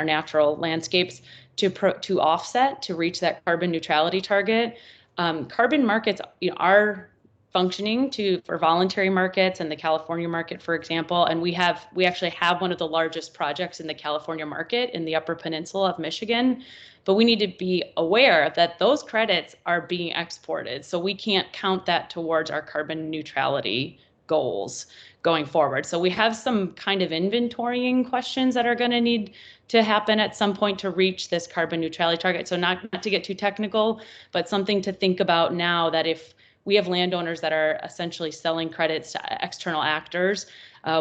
natural landscapes to offset, to reach that carbon neutrality target, carbon markets are functioning for voluntary markets and the California market, for example. And we actually have one of the largest projects in the California market in the Upper Peninsula of Michigan. But we need to be aware that those credits are being exported. So we can't count that towards our carbon neutrality goals going forward. So we have some kind of inventorying questions that are going to need to happen at some point to reach this carbon neutrality target. So not to get too technical, but something to think about now, that if we have landowners that are essentially selling credits to external actors,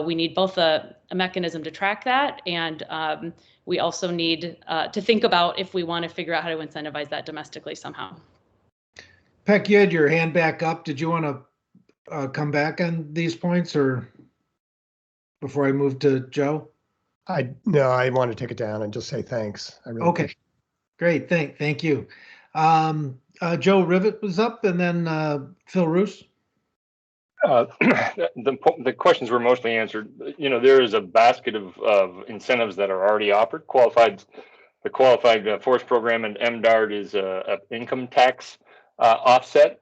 we need both a mechanism to track that, and we also need to think about if we want to figure out how to incentivize that domestically somehow. Peck, you had your hand back up. Did you want to come back on these points, or before I move to Joe? No, I want to take it down and just say thanks. I really Okay, great. Thank you. Joe Rivet was up, and then Phil Roos. The questions were mostly answered. There is a basket of incentives that are already offered. The qualified forest program and MDART is a income tax offset.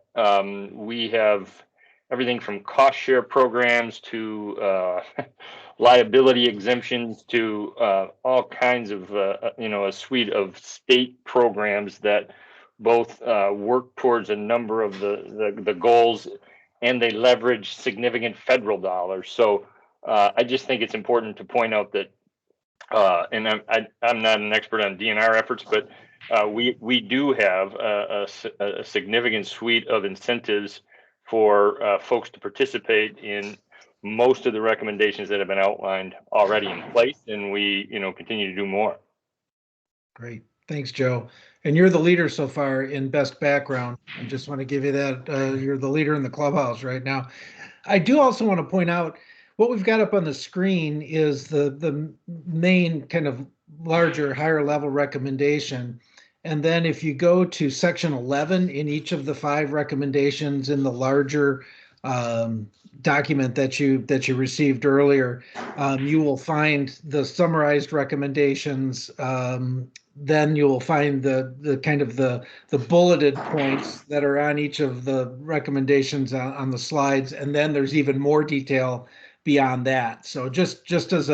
We have everything from cost share programs to liability exemptions to all kinds of a suite of state programs that both work towards a number of the goals, and they leverage significant federal dollars. So I just think it's important to point out that, and I'm not an expert on DNR efforts, but we do have a significant suite of incentives for folks to participate in most of the recommendations that have been outlined already in place, and we continue to do more. Great. Thanks, Joe. And you're the leader so far in best background. I just want to give you that. You're the leader in the clubhouse right now. I do also want to point out what we've got up on the screen is the main kind of larger, higher level recommendation. And then if you go to section 11 in each of the 5 recommendations in the larger document that you received earlier, you will find the summarized recommendations. Then you will find the kind of the bulleted points that are on each of the recommendations on the slides, and then there's even more detail beyond that. So just as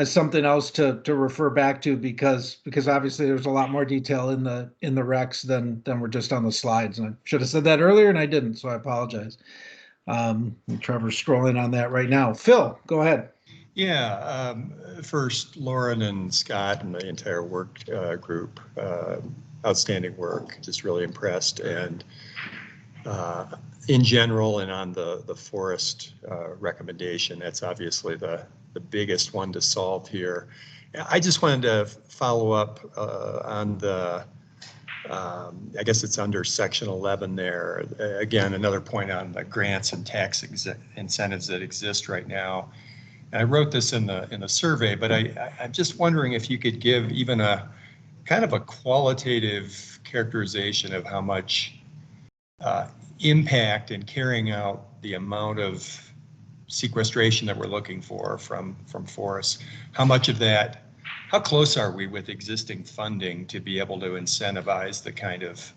something else to refer back to, because obviously there's a lot more detail in the recs than were just on the slides. And I should have said that earlier, and I didn't, so I apologize. Trevor's scrolling on that right now. Phil, go ahead. Yeah, first, Lauren and Scott and the entire work group, outstanding work, just really impressed. And in general, and on the forest recommendation, that's obviously the biggest one to solve here. I just wanted to follow up on the, I guess it's under section 11 there. Again, another point on the grants and tax incentives that exist right now. I wrote this in the survey, but I'm just wondering if you could give even a kind of a qualitative characterization of how much impact in carrying out the amount of sequestration that we're looking for from forests. How much of that, how close are we with existing funding to be able to incentivize the kind of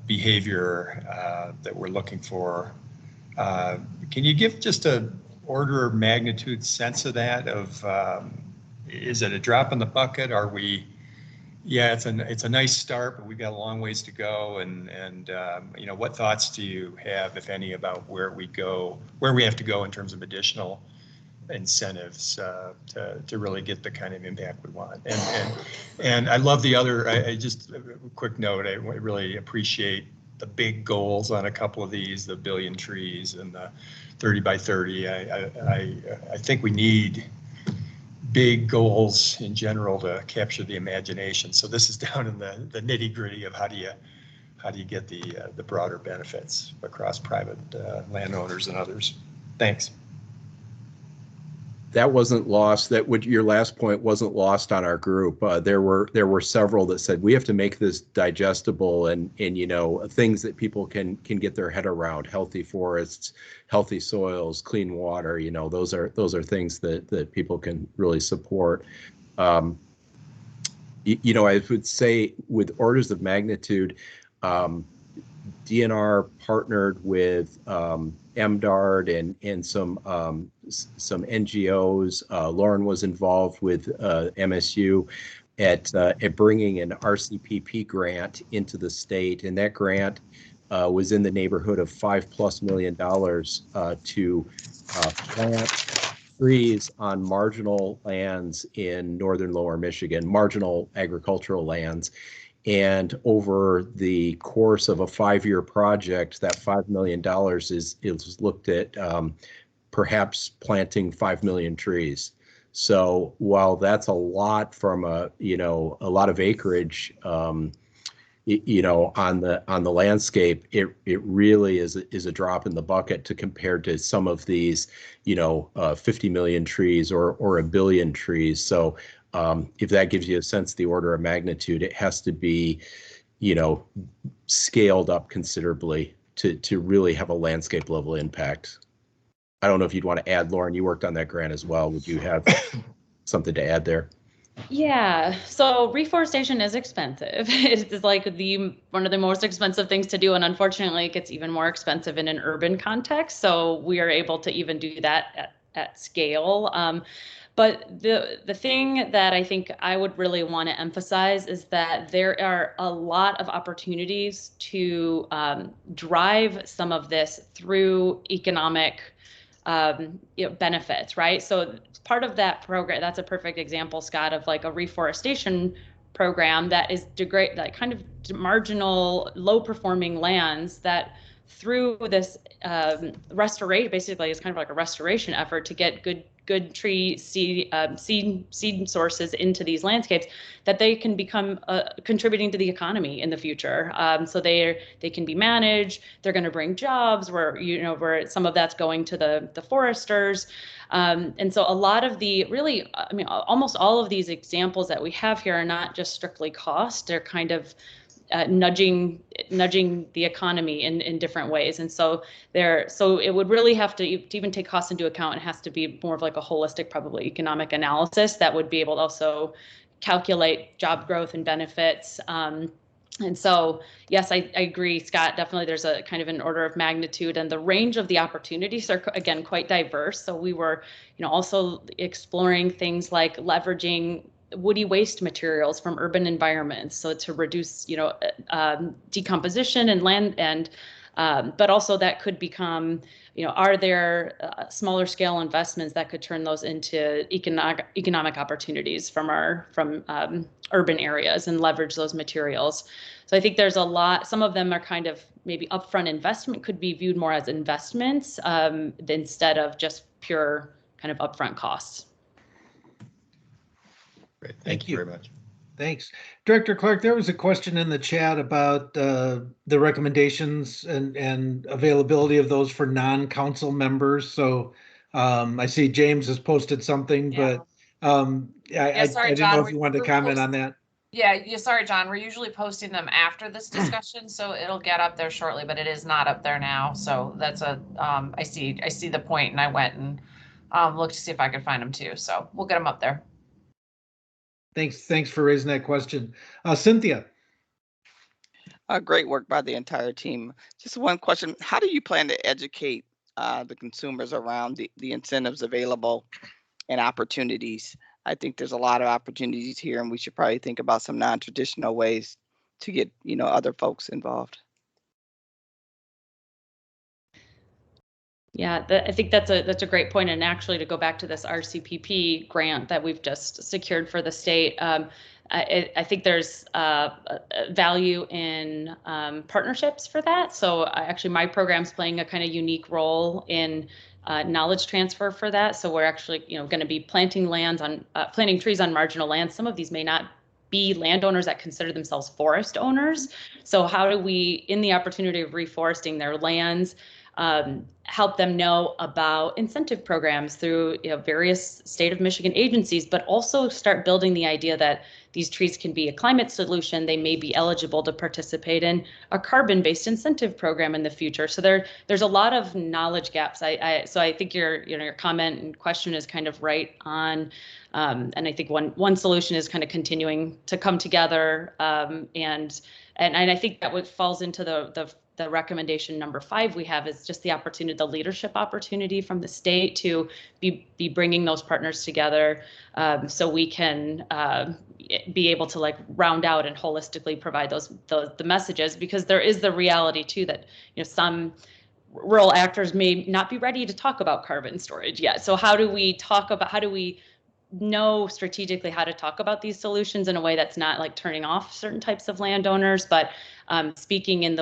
behavior that we're looking for. Can you give just a order of magnitude sense of that? Is it a drop in the bucket? Are we? Yeah, it's a nice start, but we've got a long ways to go. And you know, what thoughts do you have, if any, about where we have to go in terms of additional incentives to really get the kind of impact we want? And I love the other. I just a quick note. I really appreciate the big goals on a couple of these, the 1 billion trees and the 30 by 30. I think we need big goals in general to capture the imagination. So this is down in the nitty gritty of how do you get the broader benefits across private landowners and others. Thanks. That wasn't lost. Your last point wasn't lost on our group. There were several that said we have to make this digestible and you know, things that people can get their head around: healthy forests, healthy soils, clean water. You know, those are things that people can really support. You know, I would say with orders of magnitude, DNR partnered with MDARD and some NGOs. Lauren was involved with MSU at bringing an RCPP grant into the state, and that grant was in the neighborhood of $5+ million to plant trees on marginal lands in northern lower Michigan, marginal agricultural lands. And over the course of a 5-year project, that $5 million is looked at perhaps planting 5 million trees. So while that's a lot from a lot of acreage, you know, on the landscape, it really is a drop in the bucket to compare to some of these, you know, 50 million trees or 1 billion trees. So if that gives you a sense of the order of magnitude, it has to be, you know, scaled up considerably to really have a landscape level impact. I don't know if you'd want to add, Lauren, you worked on that grant as well. Would you have something to add there? Yeah, so reforestation is expensive. It's like one of the most expensive things to do, and unfortunately it gets even more expensive in an urban context. So we are able to even do that at scale. But the thing that I think I would really want to emphasize is that there are a lot of opportunities to drive some of this through economic benefits, right? So part of that program, that's a perfect example, Scott, of like a reforestation program that is that kind of marginal, low-performing lands that through this restoration, basically it's kind of like a restoration effort to get good tree seed sources into these landscapes, that they can become contributing to the economy in the future. So they can be managed. They're going to bring jobs where some of that's going to the foresters. And so a lot of almost all of these examples that we have here are not just strictly cost. They're kind of nudging the economy in different ways. And so it would really have to even take costs into account. It has to be more of like a holistic, probably economic analysis that would be able to also calculate job growth and benefits. And so, yes, I agree, Scott, definitely there's a kind of an order of magnitude, and the range of the opportunities are, again, quite diverse. So we were, also exploring things like leveraging woody waste materials from urban environments, so to reduce, decomposition and land, and but also that could become, are there smaller scale investments that could turn those into economic opportunities from urban areas and leverage those materials. So I think there's a lot. Some of them are kind of maybe upfront investment, could be viewed more as investments instead of just pure kind of upfront costs. Great. Thank you very much. Thanks. Director Clark, there was a question in the chat about the recommendations and availability of those for non-council members. So I see James has posted something, but I didn't know if you wanted to comment on that. Yeah, sorry, John. We're usually posting them after this discussion, so it'll get up there shortly, but it is not up there now. So that's I see the point, and I went and looked to see if I could find them too. So we'll get them up there. Thanks for raising that question. Cynthia. Great work by the entire team. Just one question. How do you plan to educate the consumers around the incentives available and opportunities? I think there's a lot of opportunities here, and we should probably think about some non-traditional ways to get, other folks involved. Yeah, I think that's a great point. And actually, to go back to this RCPP grant that we've just secured for the state, I think there's value in partnerships for that. So actually, my program's playing a kind of unique role in knowledge transfer for that. So we're actually, going to be planting trees on marginal lands. Some of these may not be landowners that consider themselves forest owners. So how do we, in the opportunity of reforesting their lands, help them know about incentive programs through various state of Michigan agencies, but also start building the idea that these trees can be a climate solution. They may be eligible to participate in a carbon-based incentive program in the future. So there's a lot of knowledge gaps. So I think your comment and question is kind of right on. And I think one solution is kind of continuing to come together. And I think that what falls into the recommendation number 5 we have is just the leadership opportunity from the state to be bringing those partners together, so we can be able to round out and holistically provide the messages, because there is the reality too that some rural actors may not be ready to talk about carbon storage yet. So how do we know strategically how to talk about these solutions in a way that's not turning off certain types of landowners, but speaking in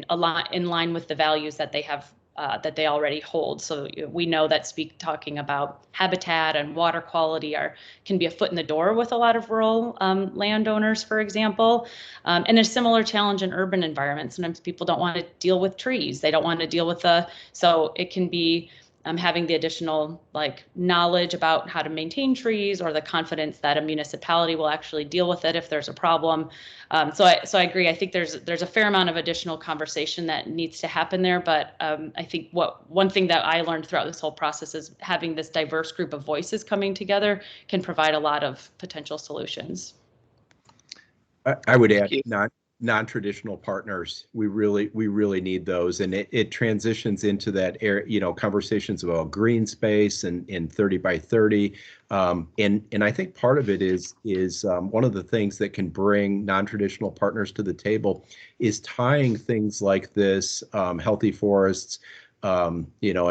line with the values that they have, that they already hold. So we know that talking about habitat and water quality can be a foot in the door with a lot of rural landowners, for example. And a similar challenge in urban environments. Sometimes people don't want to deal with trees. They don't want to deal with so it can be having the additional knowledge about how to maintain trees, or the confidence that a municipality will actually deal with it if there's a problem. So I agree. I think there's a fair amount of additional conversation that needs to happen there. But I think one thing that I learned throughout this whole process is having this diverse group of voices coming together can provide a lot of potential solutions. I would add non-traditional partners. We really need those, and it transitions into that area, conversations about green space and 30 by 30. And I think part of it is one of the things that can bring non-traditional partners to the table is tying things like this, healthy forests, and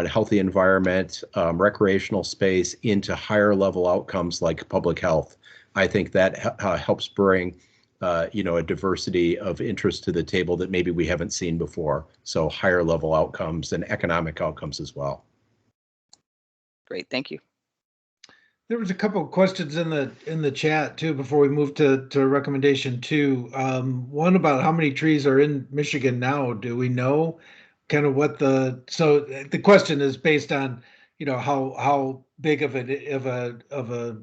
healthy environment, recreational space, into higher level outcomes like public health. I think that helps bring a diversity of interest to the table that maybe we haven't seen before. So higher level outcomes and economic outcomes as well. Great, thank you. There was a couple of questions in the chat too before we move to recommendation 2. One about how many trees are in Michigan now. Do we know kind of so the question is based on how big of a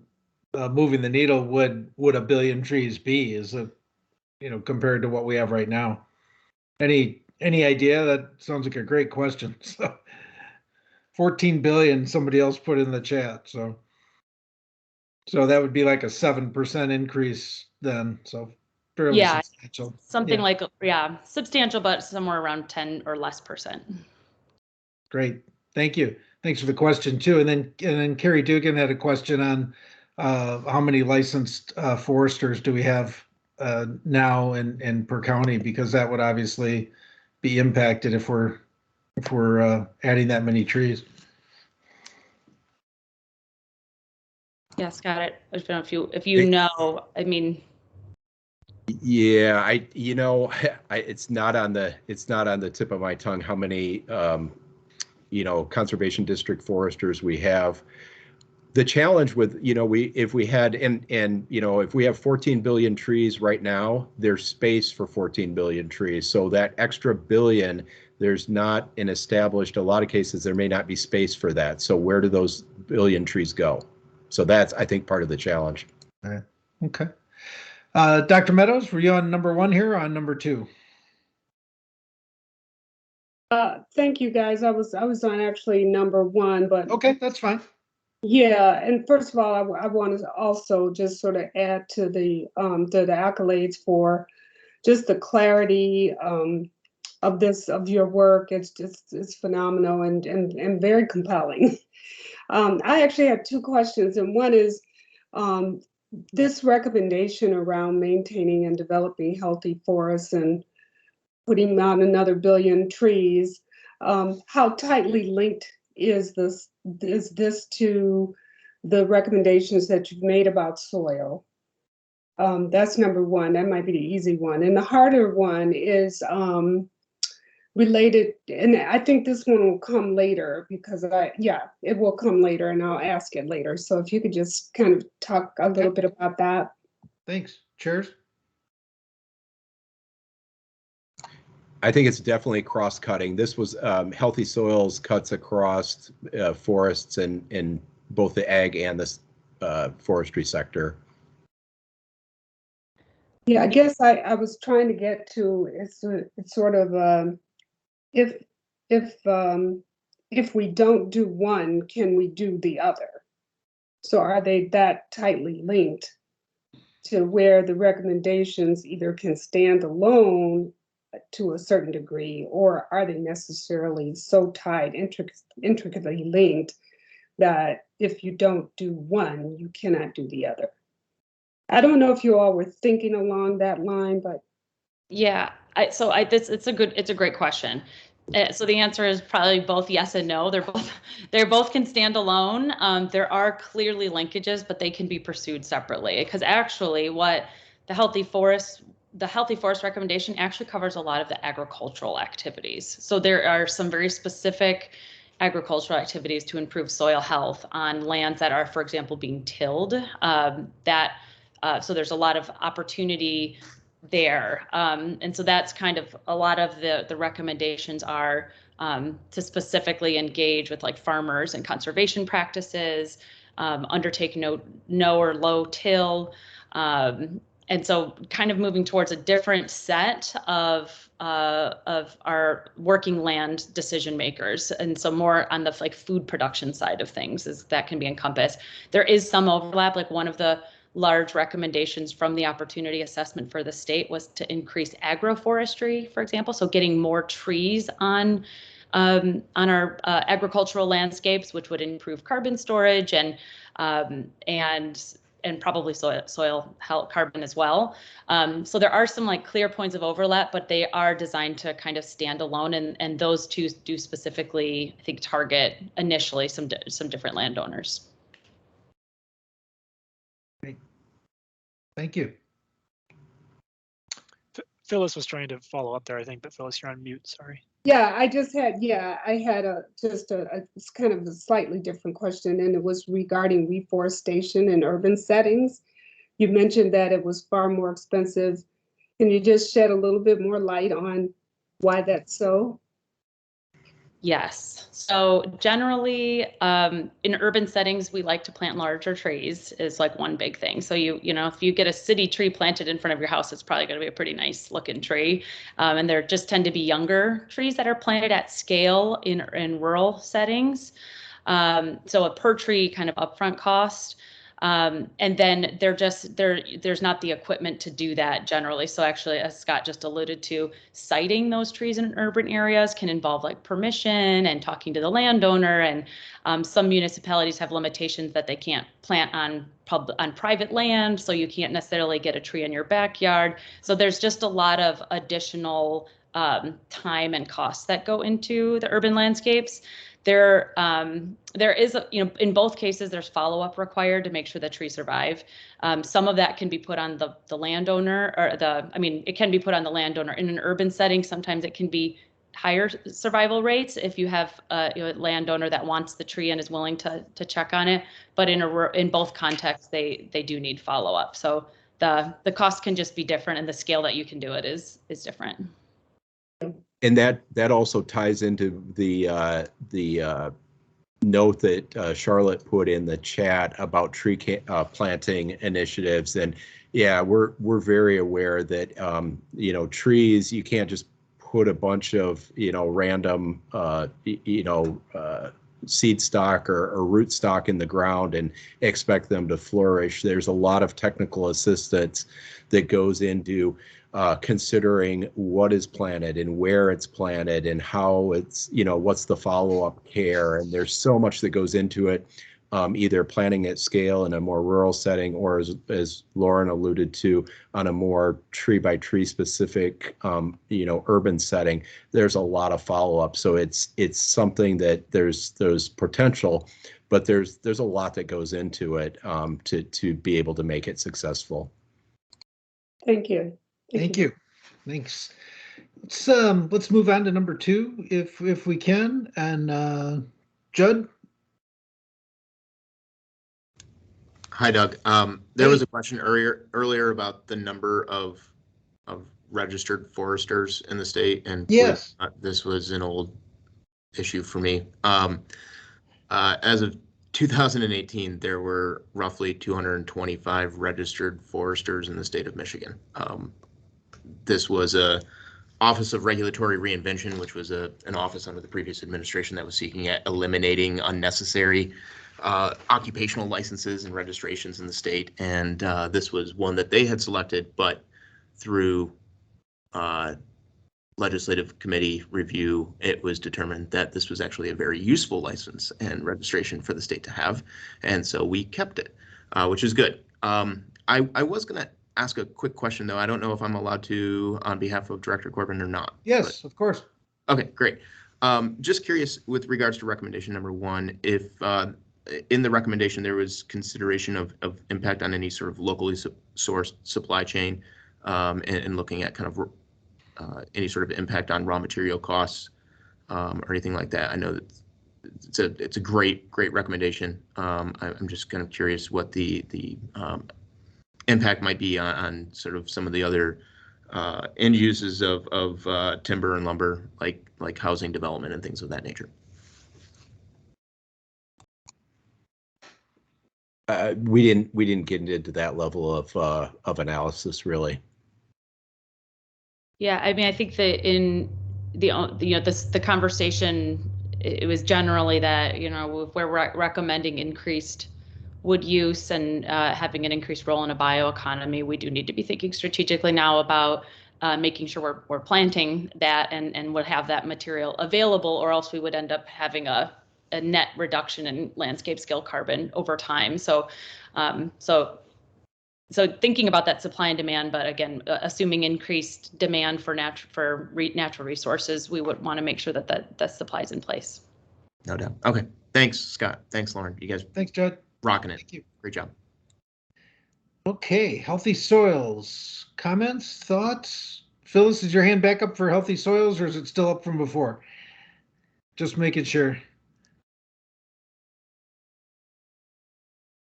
moving the needle would 1 billion trees be, is it, compared to what we have right now? Any idea? That sounds like a great question. So 14 billion somebody else put in the chat. So that would be like a 7% increase then. So fairly substantial. Something substantial, but somewhere around 10 or less %. Great. Thank you. Thanks for the question too. And then Carrie Dugan had a question on how many licensed foresters do we have now in per county, because that would obviously be impacted if we're adding that many trees. Yes, got it. I don't know if you know. I mean. Yeah, it's not on the tip of my tongue how many conservation district foresters we have. The challenge with if we have 14 billion trees right now, there's space for 14 billion trees. So that extra billion, there's not an established. A lot of cases there may not be space for that. So where do those billion trees go? So that's, I think, part of the challenge. All right. Okay. Dr. Meadows, were you on number 1 here or on number 2? Thank you, guys. I was on actually number 1, but okay, that's fine. Yeah, and first of all, I want to also just sort of add to the accolades for just the clarity of your work. It's phenomenal and very compelling. I actually have two questions, and one is this recommendation around maintaining and developing healthy forests and putting out another 1 billion trees. How tightly linked is this to the recommendations that you've made about soil? That's number one. That might be the easy one. And the harder one is related, and I think this one will come later because it will come later and I'll ask it later. So if you could just kind of talk a little bit about that. Thanks. Chairs? I think it's definitely cross-cutting. This was healthy soils cuts across forests in both the ag and the forestry sector. Yeah, I guess I was trying to get to it's sort of if we don't do one, can we do the other? So are they that tightly linked to where the recommendations either can stand alone to a certain degree, or are they necessarily so tied, intricately linked that if you don't do one, you cannot do the other? I don't know if you all were thinking along that line, but Yeah, it's a great question. So the answer is probably both yes and no. They're both can stand alone. There are clearly linkages, but they can be pursued separately, because actually what the healthy forest recommendation actually covers a lot of the agricultural activities. So there are some very specific agricultural activities to improve soil health on lands that are, for example, being tilled. So there's a lot of opportunity there. And so that's kind of a lot of the recommendations are to specifically engage with like farmers and conservation practices, undertake no or low till. And so kind of moving towards a different set of our working land decision makers. And so more on the like food production side of things is that can be encompassed. There is some overlap, like one of the large recommendations from the opportunity assessment for the state was to increase agroforestry, for example. So getting more trees on our agricultural landscapes, which would improve carbon storage and probably soil health carbon as well. So there are some like clear points of overlap, but they are designed to kind of stand alone. And those two do specifically, I think, target initially some different landowners. Thank you. Phyllis was trying to follow up there, I think, but Phyllis, you're on mute, sorry. Yeah, I had it's kind of a slightly different question, and it was regarding reforestation in urban settings. You mentioned that it was far more expensive. Can you just shed a little bit more light on why that's so? Yes. So generally, in urban settings, we like to plant larger trees is like one big thing. So you know, if you get a city tree planted in front of your house, it's probably going to be a pretty nice looking tree. And there just tend to be younger trees that are planted at scale in rural settings. So a per tree kind of upfront cost. And then there's not the equipment to do that generally. So actually, as Scott just alluded to, siting those trees in urban areas can involve like permission and talking to the landowner. And some municipalities have limitations that they can't plant on private land. So you can't necessarily get a tree in your backyard. So there's just a lot of additional time and costs that go into the urban landscapes. There is, in both cases, there's follow-up required to make sure the trees survive. Some of that can be put on the landowner, or it can be put on the landowner. In an urban setting, sometimes it can be higher survival rates if you have a landowner that wants the tree and is willing to check on it. But in both contexts, they do need follow-up. So the cost can just be different, and the scale that you can do it is different. And that also ties into the note that Charlotte put in the chat about tree planting initiatives. And yeah, we're very aware that trees, you can't just put a bunch of random seed stock or root stock in the ground and expect them to flourish. There's a lot of technical assistance that goes into considering what is planted and where it's planted and how it's, what's the follow-up care. And there's so much that goes into it, either planting at scale in a more rural setting, or as Lauren alluded to, on a more tree by tree specific, urban setting. There's a lot of follow-up. So it's something that there's potential, but there's a lot that goes into it to be able to make it successful. Thank you. Thank you. Thanks. Let's move on to number 2, if we can. And Judd. Hi, Doug. There was a question earlier about the number of registered foresters in the state, and yes, this was an old issue for me. As of 2018, there were roughly 225 registered foresters in the state of Michigan. This was a Office of Regulatory Reinvention, which was an office under the previous administration that was seeking at eliminating unnecessary occupational licenses and registrations in the state. And this was one that they had selected, but through legislative committee review, it was determined that this was actually a very useful license and registration for the state to have. And so we kept it, which is good. I was going to ask a quick question, though. I don't know if I'm allowed to on behalf of Director Corbin or not. Yes, of course. Okay, great. Just curious with regards to recommendation number 1, if in the recommendation there was consideration of impact on any sort of locally sourced supply chain, and looking at kind of any sort of impact on raw material costs or anything like that. I know that it's a great recommendation. I'm just kind of curious what the impact might be on sort of some of the other end uses of timber and lumber, like housing development and things of that nature. We didn't get into that level of analysis, really. Yeah, I mean, I think that in the conversation, it was generally that, if we're recommending increased wood use and having an increased role in a bioeconomy, we do need to be thinking strategically now about making sure we're planting that and would have that material available, or else we would end up having a net reduction in landscape scale carbon over time. So thinking about that supply and demand, but again, assuming increased demand for natural resources, we would want to make sure that supply is in place. No doubt. Okay. Thanks, Scott. Thanks, Lauren. You guys. Thanks, Judd. Rocking it. Thank you. Great job. Okay, healthy soils. Comments, thoughts? Phyllis, is your hand back up for healthy soils, or is it still up from before? Just making sure.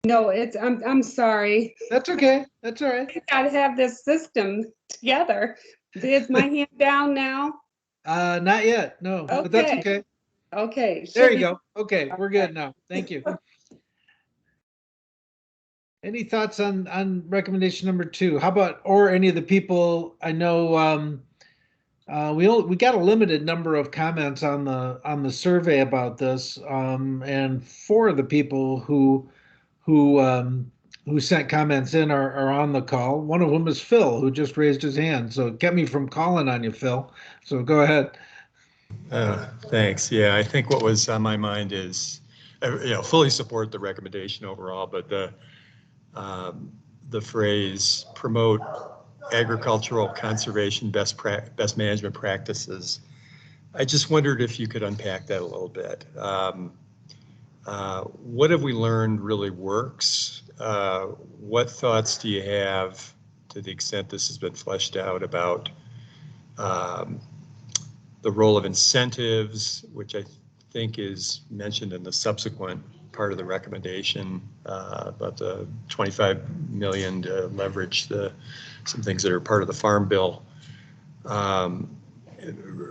No, I'm sorry. That's okay. That's all right. I gotta have this system together. Is my hand down now? Not yet. No, but that's okay. Okay. There you go. Okay, we're good now. Thank you. Any thoughts on recommendation number 2? How about, or any of the people? I know we got a limited number of comments on the survey about this, and 4 of the people who sent comments in are on the call. One of them is Phil, who just raised his hand. So it kept me from calling on you, Phil. So go ahead. Thanks. Yeah, I think what was on my mind is, fully support the recommendation overall, but the phrase promote agricultural conservation best management practices. I just wondered if you could unpack that a little bit. What have we learned really works? What thoughts do you have, to the extent this has been fleshed out, about the role of incentives, which I think is mentioned in the subsequent part of the recommendation, about the 25 million to leverage some things that are part of the Farm Bill,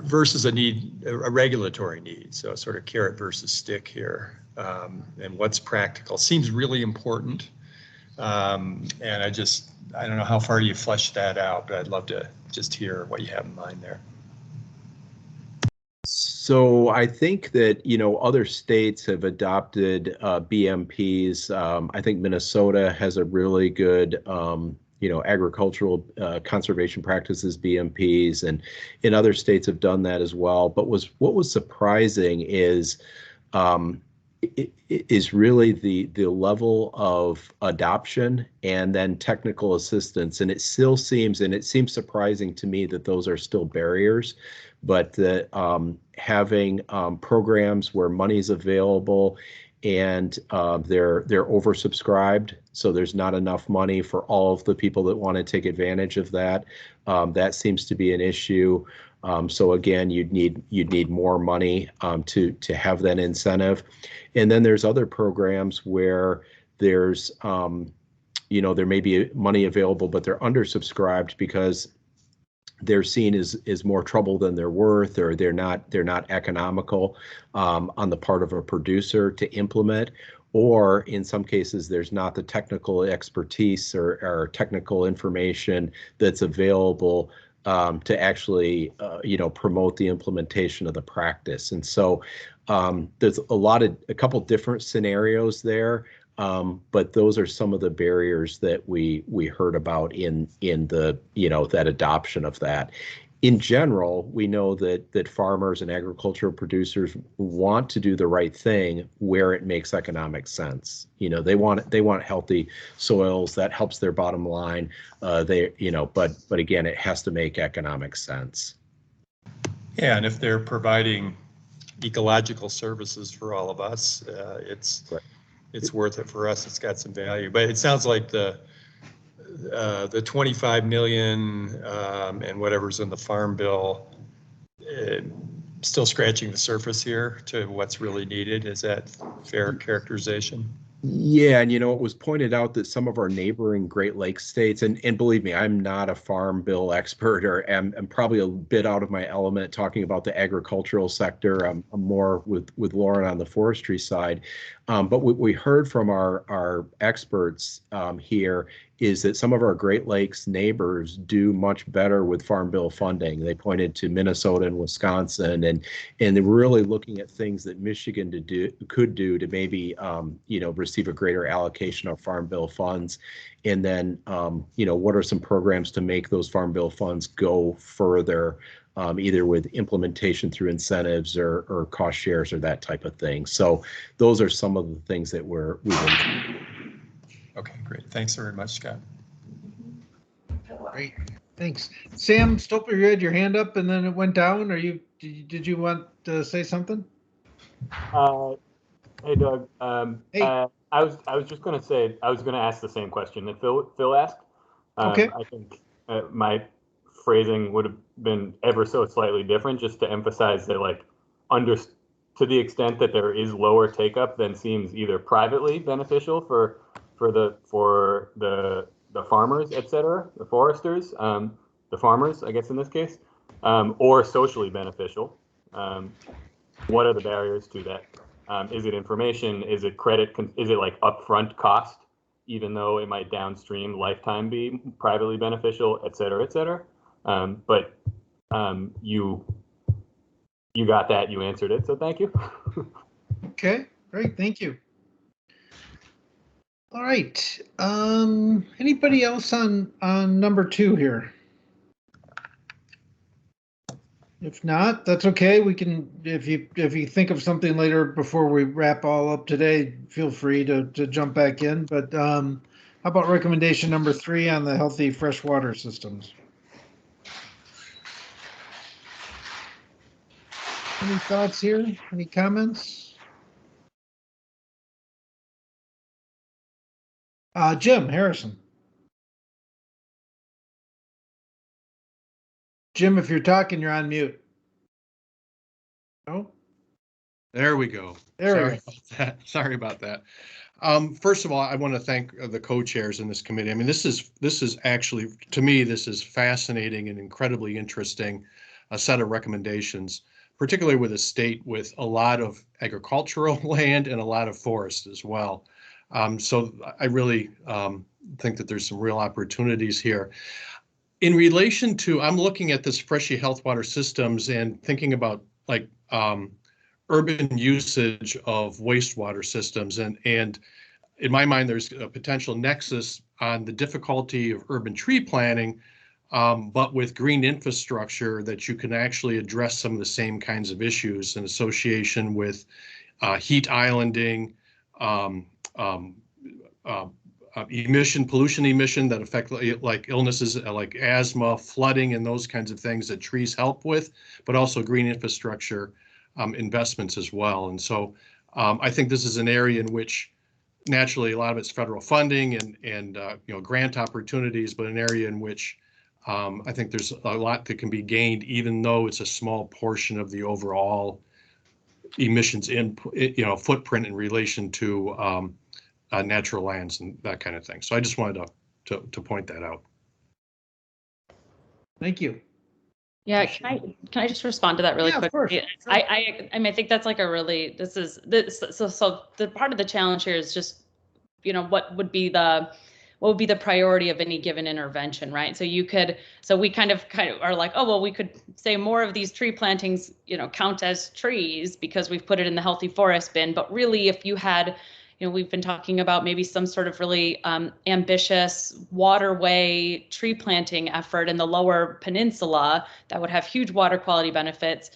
versus a regulatory need. So sort of carrot versus stick here, and what's practical seems really important. And I don't know how far you fleshed that out, but I'd love to just hear what you have in mind there. So I think that, other states have adopted BMPs. I think Minnesota has a really good, agricultural conservation practices BMPs, and in other states have done that as well. But what was surprising is really the level of adoption and then technical assistance. And it seems surprising to me that those are still barriers, but that having programs where money is available and they're oversubscribed, so there's not enough money for all of the people that want to take advantage of that. That seems to be an issue. So again, you'd need more money to have that incentive. And then there's other programs where there's there may be money available, but they're undersubscribed because they're seen as more trouble than they're worth, or they're not economical on the part of a producer to implement. Or in some cases, there's not the technical expertise or technical information that's available to actually, promote the implementation of the practice. And so there's a couple different scenarios there, but those are some of the barriers that we heard about in the, that adoption of that. In general, we know that farmers and agricultural producers want to do the right thing where it makes economic sense. They want healthy soils. That helps their bottom line. But again, it has to make economic sense. Yeah, and if they're providing ecological services for all of us, it's worth it for us. It's got some value. But it sounds like the 25 million and whatever's in the Farm Bill, still scratching the surface here to what's really needed. Is that fair characterization? Yeah, and it was pointed out that some of our neighboring Great Lakes states, and believe me, I'm not a Farm Bill expert, or I'm probably a bit out of my element talking about the agricultural sector. I'm more with Lauren on the forestry side. But what we heard from our experts here is that some of our Great Lakes neighbors do much better with Farm Bill funding. They pointed to Minnesota and Wisconsin, and they're really looking at things that Michigan could do to maybe receive a greater allocation of Farm Bill funds. And then what are some programs to make those Farm Bill funds go further, either with implementation through incentives or cost shares or that type of thing. So those are some of the things that we've been. Okay, great. Thanks very much, Scott. Great, thanks. Sam Stoper, you had your hand up and then it went down. Did you want to say something? Hey, Doug. Hey. I was just going to say, I was going to ask the same question that Phil asked. Okay. I think my phrasing would have been ever so slightly different, just to emphasize that, to the extent that there is lower take up than seems either privately beneficial for the farmers, et cetera, the foresters, the farmers, I guess in this case, or socially beneficial. What are the barriers to that? Is it information? Is it credit? Is it like upfront cost, even though it might downstream lifetime be privately beneficial, et cetera, et cetera? But you got that, you answered it, so thank you. Okay, great, thank you. All right, anybody else on number 2 here? If not, that's okay. We can, if you think of something later before we wrap all up today, feel free to jump back in. But how about recommendation number 3 on the healthy freshwater systems? Any thoughts here? Any comments? Jim Harrison. Jim, if you're talking, you're on mute. No? There we go. Sorry about that. First of all, I want to thank the co-chairs in this committee. I mean, this is actually, to me, this is fascinating and incredibly interesting, a set of recommendations, particularly with a state with a lot of agricultural land and a lot of forest as well. So I really think that there's some real opportunities here. In relation to, I'm looking at this Freshly Health Water Systems and thinking about urban usage of wastewater systems. And in my mind, there's a potential nexus on the difficulty of urban tree planting, but with green infrastructure that you can actually address some of the same kinds of issues in association with heat islanding, pollution emission that affect like illnesses like asthma, flooding, and those kinds of things that trees help with, but also green infrastructure investments as well. And so I think this is an area in which naturally a lot of it's federal funding and grant opportunities, but an area in which I think there's a lot that can be gained, even though it's a small portion of the overall emissions footprint in relation to natural lands and that kind of thing. So I just wanted to point that out. Thank you. Yeah, can I just respond to that really quickly? Of course. Sure. I mean, I think that's like a really, so the part of the challenge here is just, what would be the priority of any given intervention, right? So we kind of are like, oh, well, we could say more of these tree plantings, count as trees because we've put it in the healthy forest bin. But really, if you had, we've been talking about maybe some sort of really ambitious waterway tree planting effort in the lower peninsula that would have huge water quality benefits,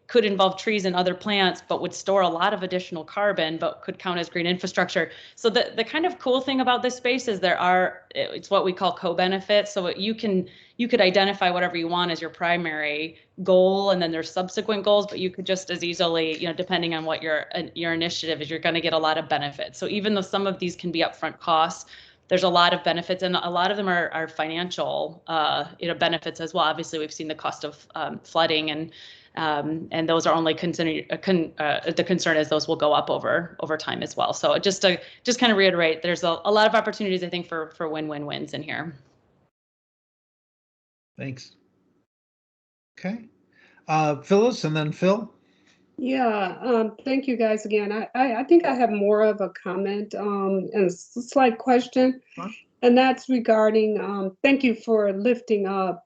could involve trees and other plants, but would store a lot of additional carbon, but could count as green infrastructure. So the kind of cool thing about this space is it's what we call co-benefits. So you could identify whatever you want as your primary goal, and then there's subsequent goals, but you could just as easily, depending on what your initiative is, you're going to get a lot of benefits. So even though some of these can be upfront costs, there's a lot of benefits, and a lot of them are financial, benefits as well. Obviously, we've seen the cost of flooding, and those are only the concern is those will go up over time as well. So just kind of reiterate, there's a lot of opportunities, I think, for win-win-wins in here. Thanks. Okay, Phyllis, and then Phil. Yeah, thank you guys again. I think I have more of a comment and a slight question, and that's regarding, thank you for lifting up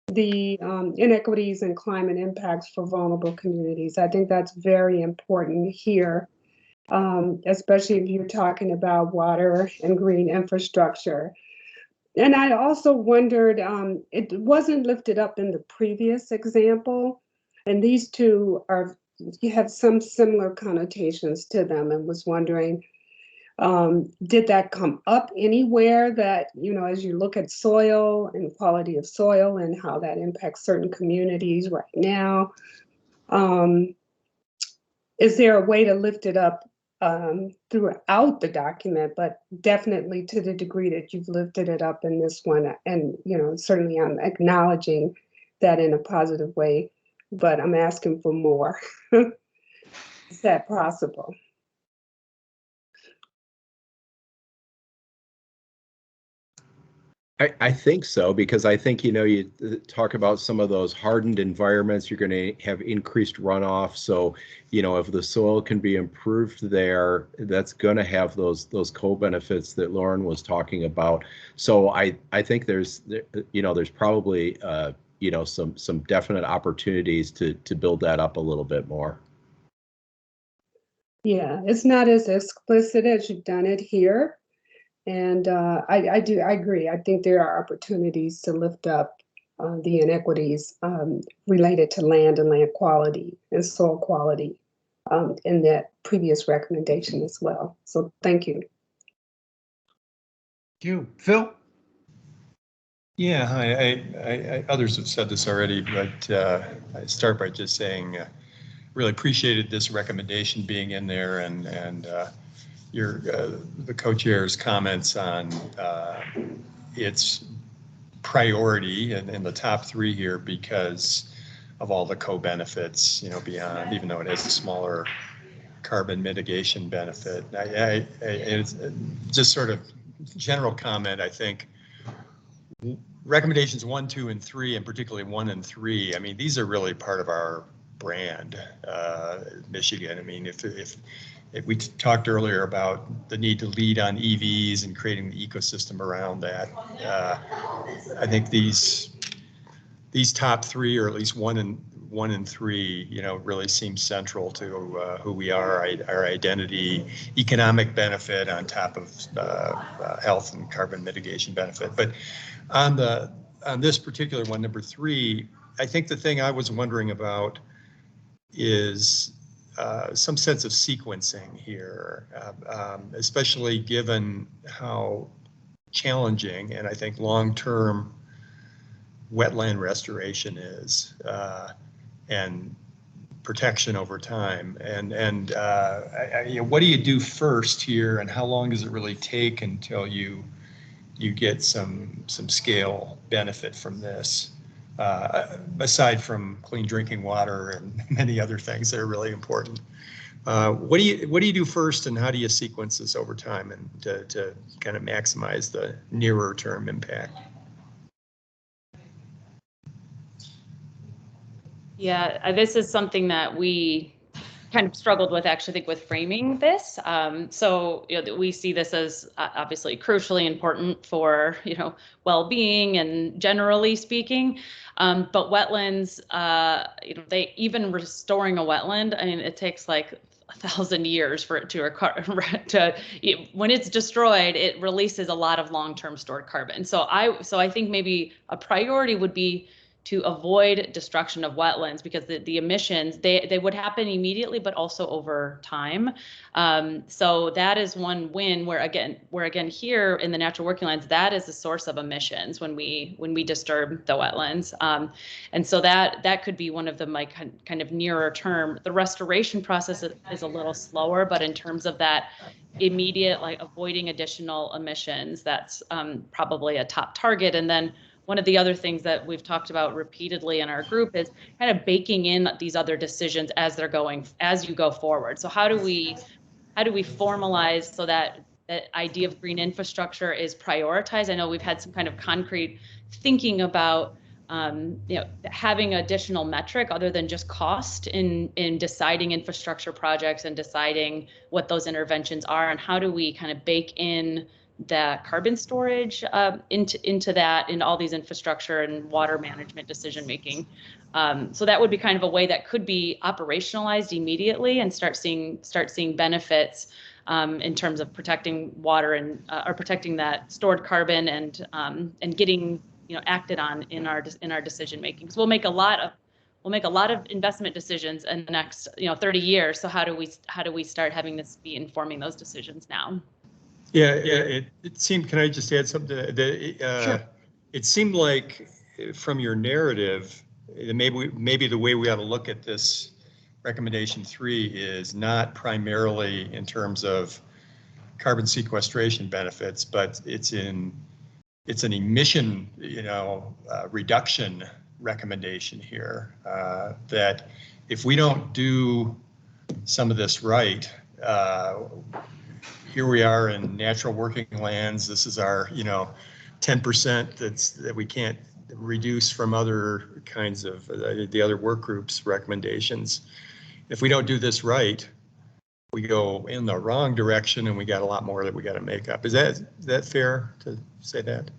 the inequities and climate impacts for vulnerable communities. I think that's very important here, especially if you're talking about water and green infrastructure. And I also wondered, it wasn't lifted up in the previous example, and these two you have some similar connotations to them, and was wondering, did that come up anywhere that, as you look at soil and quality of soil and how that impacts certain communities right now, is there a way to lift it up throughout the document, but definitely to the degree that you've lifted it up in this one? And, certainly I'm acknowledging that in a positive way, but I'm asking for more. Is that possible? I think so, because I think, you talk about some of those hardened environments, you're going to have increased runoff. So, if the soil can be improved there, that's going to have those co-benefits that Lauren was talking about. So I think there's probably, some definite opportunities to build that up a little bit more. Yeah, it's not as explicit as you've done it here. And I agree. I think there are opportunities to lift up the inequities related to land and land quality and soil quality in that previous recommendation as well. So thank you. Thank you. Phil? Yeah, hi. Others have said this already, but I start by just saying really appreciated this recommendation being in there, and the co-chair's comments on its priority in the top three here because of all the co-benefits, beyond, even though it has a smaller carbon mitigation benefit. It's just sort of general comment, I think recommendations 1, 2, and 3, and particularly 1 and 3, I mean, these are really part of our brand, Michigan. I mean, if we talked earlier about the need to lead on EVs and creating the ecosystem around that, I think these top three, or at least one 1 and 3, really seem central to who we are, our identity, economic benefit on top of health and carbon mitigation benefit. But on this particular one, number 3, I think the thing I was wondering about is some sense of sequencing here, especially given how challenging and I think long-term wetland restoration is, and protection over time. And what do you do first here, and how long does it really take until you get some scale benefit from this, aside from clean drinking water and many other things that are really important? What do you do first, and how do you sequence this over time and to kind of maximize the nearer term impact? Yeah, this is something that we kind of struggled with, actually, I think, with framing this. So we see this as obviously crucially important for well-being and generally speaking, but wetlands, they even restoring a wetland, I mean, it takes like 1,000 years for it to when it's destroyed, it releases a lot of long-term stored carbon. So I think maybe a priority would be to avoid destruction of wetlands, because the emissions, they would happen immediately, but also over time. So that is one win where again here in the natural working lands, that is the source of emissions when we disturb the wetlands. And so that could be one of the kind of nearer term. The restoration process is a little slower, but in terms of that immediate, like avoiding additional emissions, that's probably a top target. And then one of the other things that we've talked about repeatedly in our group is kind of baking in these other decisions as you go forward. So how do we formalize so that that idea of green infrastructure is prioritized? I know we've had some kind of concrete thinking about having additional metric other than just cost in deciding infrastructure projects and deciding what those interventions are, and how do we kind of bake in the carbon storage into all these infrastructure and water management decision making. So that would be kind of a way that could be operationalized immediately and start seeing benefits in terms of protecting water and or protecting that stored carbon and getting acted on in our decision making. So we'll make a lot of investment decisions in the next 30 years. So how do we start having this be informing those decisions now? Yeah, it seemed, can I just add something? Sure. It seemed like from your narrative, maybe the way we ought to look at this recommendation 3 is not primarily in terms of carbon sequestration benefits, but it's an emission, reduction recommendation here, that if we don't do some of this right, here we are in natural working lands. This is our, 10% that we can't reduce from other kinds of the other work groups' recommendations. If we don't do this right, we go in the wrong direction, and we got a lot more that we got to make up. Is that fair to say that?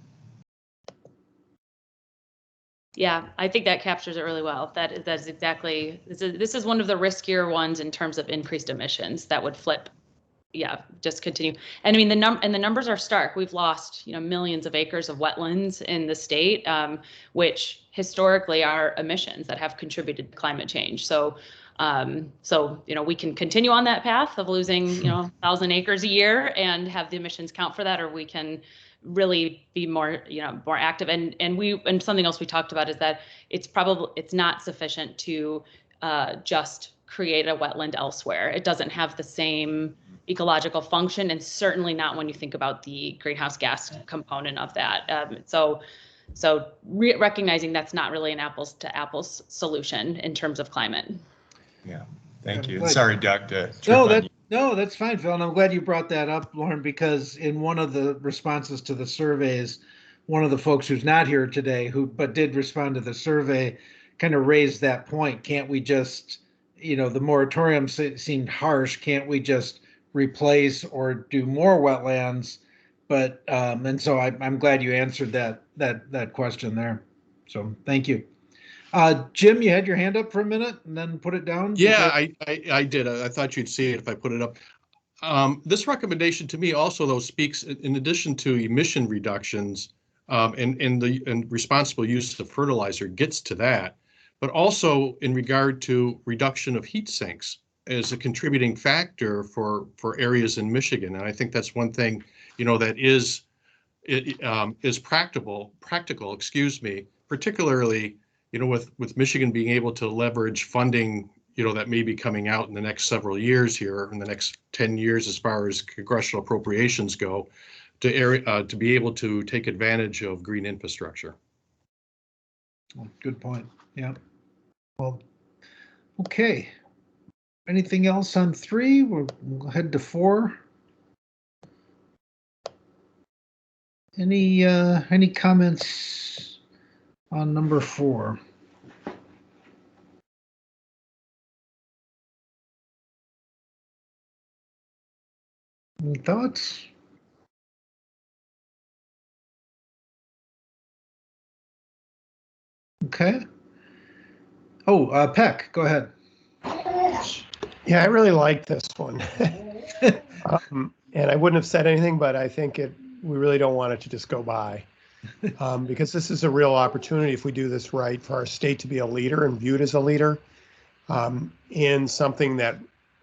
Yeah, I think that captures it really well. That's exactly, this is one of the riskier ones in terms of increased emissions that would flip. Yeah, just continue. And I mean, the numbers are stark. We've lost, millions of acres of wetlands in the state, which historically are emissions that have contributed to climate change. So, we can continue on that path of losing, 1,000 acres a year and have the emissions count for that, or we can really be more active. And something else we talked about is that it's not sufficient to just create a wetland elsewhere. It doesn't have the same ecological function, and certainly not when you think about the greenhouse gas component of that. So recognizing that's not really an apples to apples solution in terms of climate. Yeah, thank you. Sorry, Doug. No, that's fine, Phil. And I'm glad you brought that up, Lauren, because in one of the responses to the surveys, one of the folks who's not here today, but did respond to the survey, kind of raised that point. Can't we just, the moratorium seemed harsh. Can't we just replace or do more wetlands? But and so I'm glad you answered that question there. So thank you. Jim, you had your hand up for a minute and then put it down. Yeah, I did. I thought you'd see it if I put it up. This recommendation to me also, though, speaks in addition to emission reductions and responsible use of fertilizer gets to that, but also in regard to reduction of heat sinks as a contributing factor for areas in Michigan. And I think that's one thing, that is practical, particularly, with Michigan being able to leverage funding, that may be coming out in the next several years here, in the next 10 years, as far as congressional appropriations go, to be able to take advantage of green infrastructure. Good point. Yeah. Well, okay. Anything else on 3? We'll head to 4. Any comments on number 4? Any thoughts? Okay. Oh, Peck, go ahead. Yeah, I really like this one. And I wouldn't have said anything, but I think we really don't want it to just go by. Because this is a real opportunity, if we do this right, for our state to be a leader and viewed as a leader in something that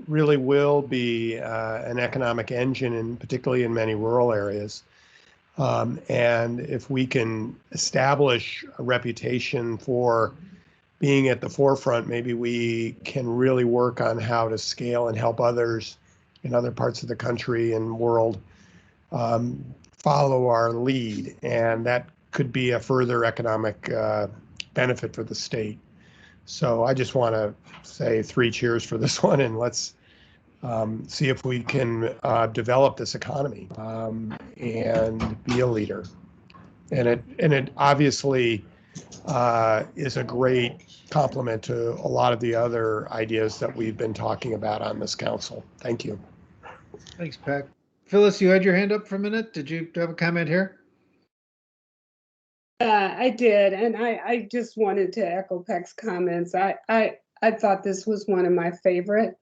really will be an economic engine, and particularly in many rural areas. And if we can establish a reputation for being at the forefront, maybe we can really work on how to scale and help others in other parts of the country and world follow our lead. And that could be a further economic benefit for the state. So I just want to say 3 cheers for this one, and let's see if we can develop this economy and be a leader. And it obviously is a great complement to a lot of the other ideas that we've been talking about on this council. Thank you. Thanks, Peck. Phyllis, you had your hand up for a minute. Did you have a comment here? I did, and I just wanted to echo Peck's comments. I thought this was one of my favorite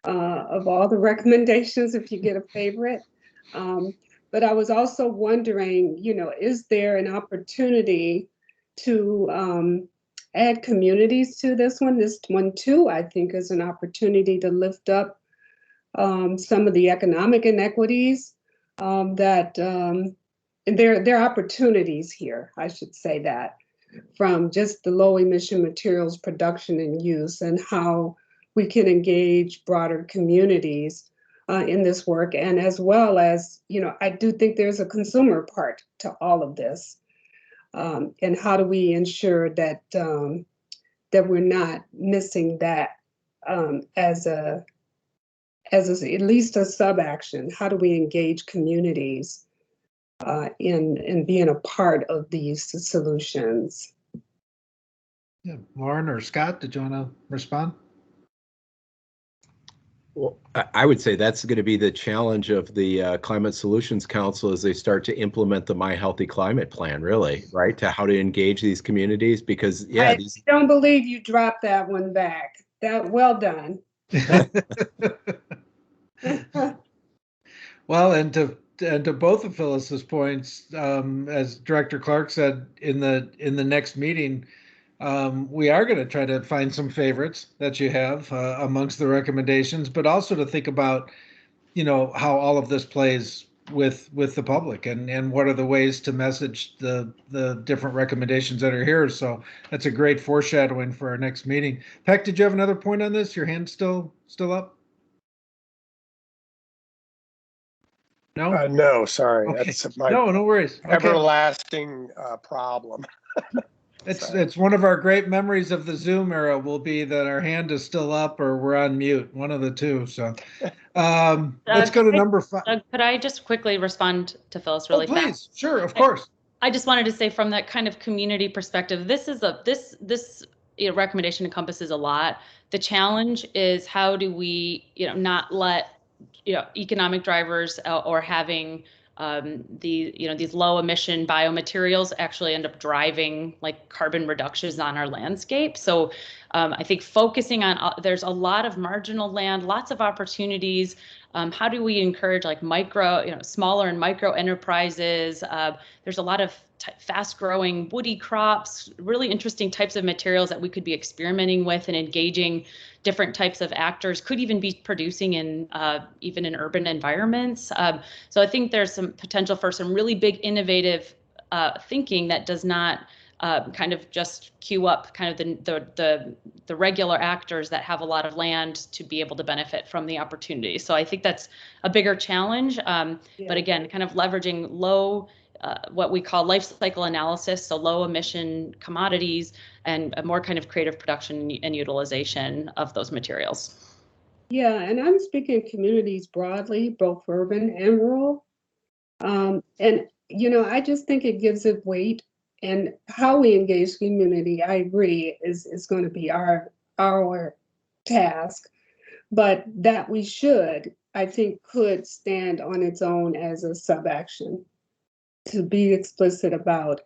of all the recommendations, if you get a favorite. But I was also wondering, is there an opportunity to add communities to this one? This one too, I think, is an opportunity to lift up some of the economic inequities that there are opportunities here, I should say that, from just the low emission materials production and use, and how we can engage broader communities in this work. And as well as, I do think there's a consumer part to all of this. And how do we ensure that that we're not missing that as at least a sub-action? How do we engage communities in being a part of these solutions? Yeah, Lauren or Scott, did you want to respond? Well, I would say that's going to be the challenge of the Climate Solutions Council as they start to implement the My Healthy Climate Plan, really, right? To how to engage these communities, because I don't believe you dropped that one back. Well done. Well, and to both of Phyllis's points, as Director Clark said, in the next meeting, we are going to try to find some favorites that you have amongst the recommendations, but also to think about, how all of this plays with the public, and what are the ways to message the different recommendations that are here. So that's a great foreshadowing for our next meeting. Peck, did you have another point on this? Your hand's still up? No? No, sorry. Okay. That's my No worries. Okay. Everlasting problem. It's one of our great memories of the Zoom era will be that our hand is still up or we're on mute, one of the two. So let's go to number 5. Doug, could I just quickly respond to Phyllis really fast? Please, sure, of course. I just wanted to say, from that kind of community perspective, this recommendation encompasses a lot. The challenge is, how do we not let economic drivers or having these low emission biomaterials actually end up driving like carbon reductions on our landscape. So I think focusing on, there's a lot of marginal land, lots of opportunities. How do we encourage like smaller and micro enterprises? There's a lot of fast growing woody crops, really interesting types of materials that we could be experimenting with and engaging different types of actors, could even be producing in even in urban environments. So I think there's some potential for some really big innovative thinking that does not kind of just queue up kind of the regular actors that have a lot of land to be able to benefit from the opportunity. So I think that's a bigger challenge. But again, kind of leveraging low, what we call life cycle analysis, so low emission commodities and a more kind of creative production and utilization of those materials. Yeah, and I'm speaking communities broadly, both urban and rural. And, I just think it gives it weight, and how we engage community, I agree, is going to be our task, but that we should, I think, could stand on its own as a sub-action to be explicit about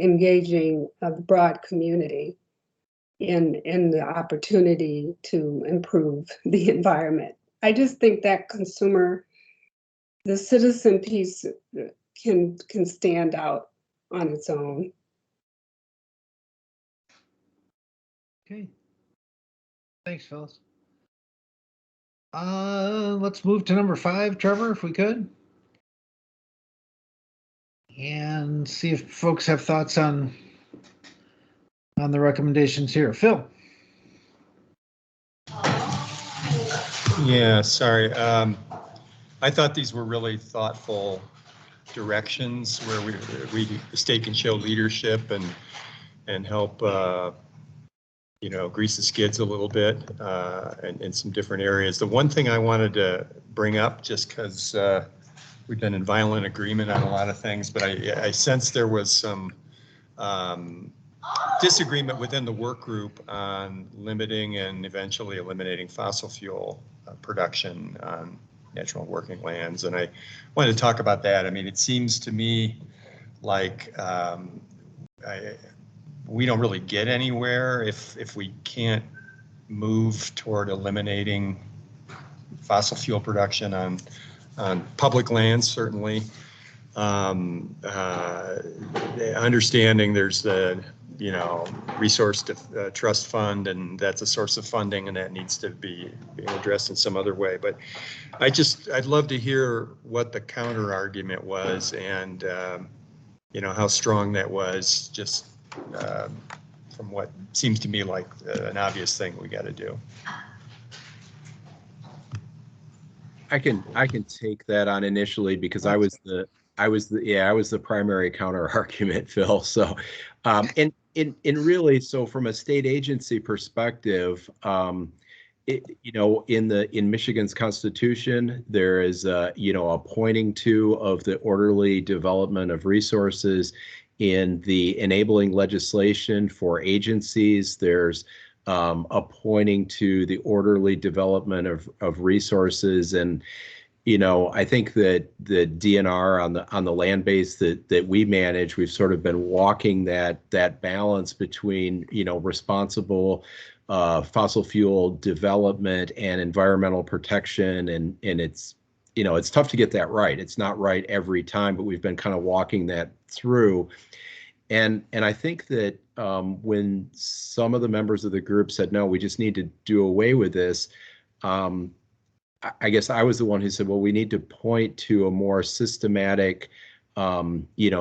engaging the broad community in the opportunity to improve the environment. I just think that the citizen piece can stand out on its own. Okay. Thanks, Phyllis. Let's move to number 5, Trevor, if we could. And see if folks have thoughts on the recommendations here. Phil. Yeah, sorry. I thought these were really thoughtful directions where the state can show leadership and help grease the skids a little bit in some different areas. The one thing I wanted to bring up, just because we've been in violent agreement on a lot of things, but I sense there was some disagreement within the work group on limiting and eventually eliminating fossil fuel production on natural working lands. And I wanted to talk about that. I mean, it seems to me like we don't really get anywhere if we can't move toward eliminating fossil fuel production on public lands, certainly. Understanding there's the resource trust fund, and that's a source of funding, and that needs to be addressed in some other way. But I'd love to hear what the counter argument was, and how strong that was, just from what seems to me like an obvious thing we got to do. I can take that on initially, because I was the primary counter argument, Phil. So, and really, so from a state agency perspective, in Michigan's Constitution, there is a pointing to of the orderly development of resources in the enabling legislation for agencies. There's a pointing to the orderly development of resources. And I think that the DNR on the land base that we manage, we've sort of been walking that balance between responsible fossil fuel development and environmental protection, and it's it's tough to get that right. It's not right every time, but we've been kind of walking that through. And I think that when some of the members of the group said, no, we just need to do away with this, I guess I was the one who said, well, we need to point to a more systematic,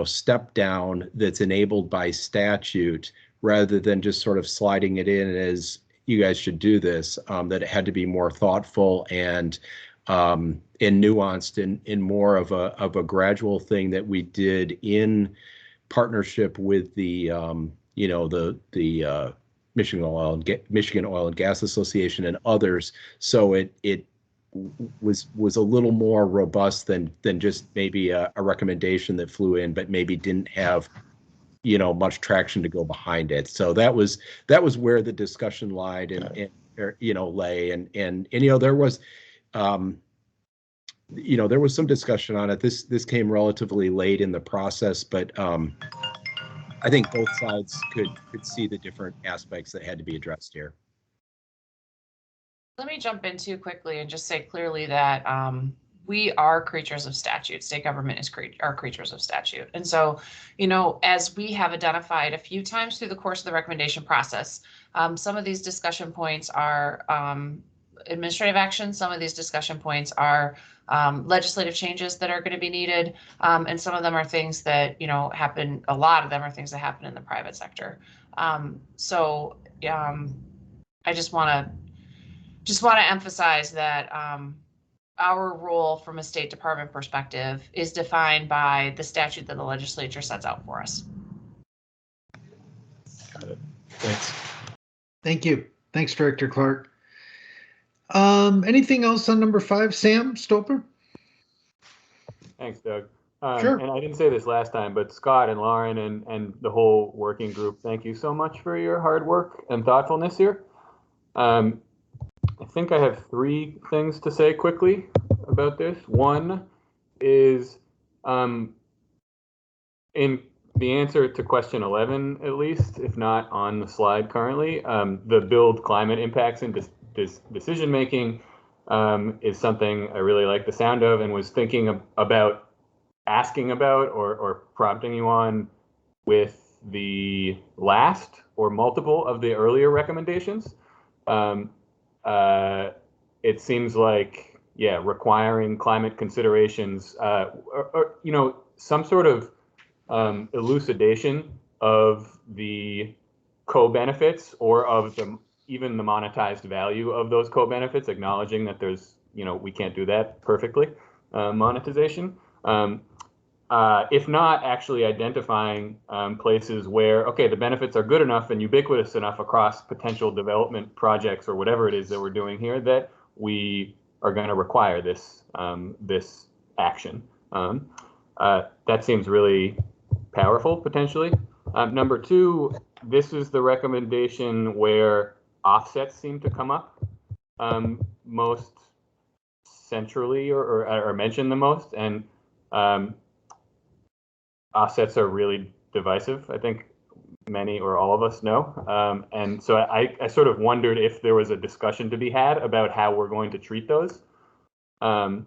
step down that's enabled by statute, rather than just sort of sliding it in as you guys should do this, that it had to be more thoughtful and nuanced in more of a gradual thing that we did in partnership with the Michigan Oil and Gas Association and others. So it was a little more robust than just maybe a recommendation that flew in, but maybe didn't have much traction to go behind it. So that was where the discussion lied and lay, and there was you know, there was some discussion on it. This came relatively late in the process, but I think both sides could see the different aspects that had to be addressed here. Let me jump in too quickly and just say clearly that we are creatures of statute. State government is are creatures of statute. And so, you know, as we have identified a few times through the course of the recommendation process, some of these discussion points are administrative action. Some of these discussion points are legislative changes that are going to be needed. And some of them are things that, you know, happen, a lot of them are things that happen in the private sector. I just want to emphasize that our role from a State Department perspective is defined by the statute that the legislature sets out for us. Got it. Thanks. Thank you. Thanks, Director Clark. Anything else on number 5? Sam Stoper? Thanks, Doug. Sure. And I didn't say this last time, but Scott and Lauren and the whole working group, thank you so much for your hard work and thoughtfulness here. I think I have 3 things to say quickly about this. One is in the answer to question 11, at least, if not on the slide currently, the build climate impacts and decision making is something I really like the sound of and was thinking about asking about or prompting you on with the last or multiple of the earlier recommendations. It seems like, yeah, requiring climate considerations, or you know, some sort of elucidation of the co-benefits or of even the monetized value of those co-benefits, acknowledging that there's, you know, we can't do that perfectly, monetization. If not, actually identifying places where, okay, the benefits are good enough and ubiquitous enough across potential development projects or whatever it is that we're doing here that we are going to require this this action. That seems really powerful, potentially. Number 2, this is the recommendation where offsets seem to come up most centrally or mentioned the most, and offsets are really divisive, I think many or all of us know. And so I sort of wondered if there was a discussion to be had about how we're going to treat those. And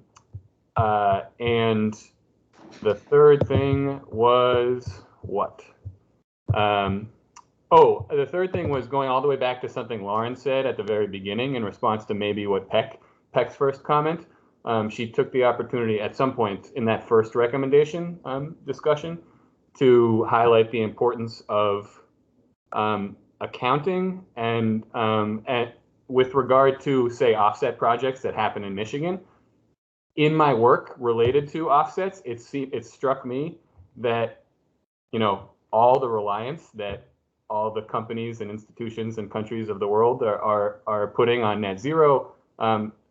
the third thing was what? The third thing was going all the way back to something Lauren said at the very beginning in response to maybe what Peck's first comment. She took the opportunity at some point in that first recommendation discussion to highlight the importance of accounting and with regard to, say, offset projects that happen in Michigan. In my work related to offsets, it struck me that, you know, all the reliance that all the companies and institutions and countries of the world are putting on net zero,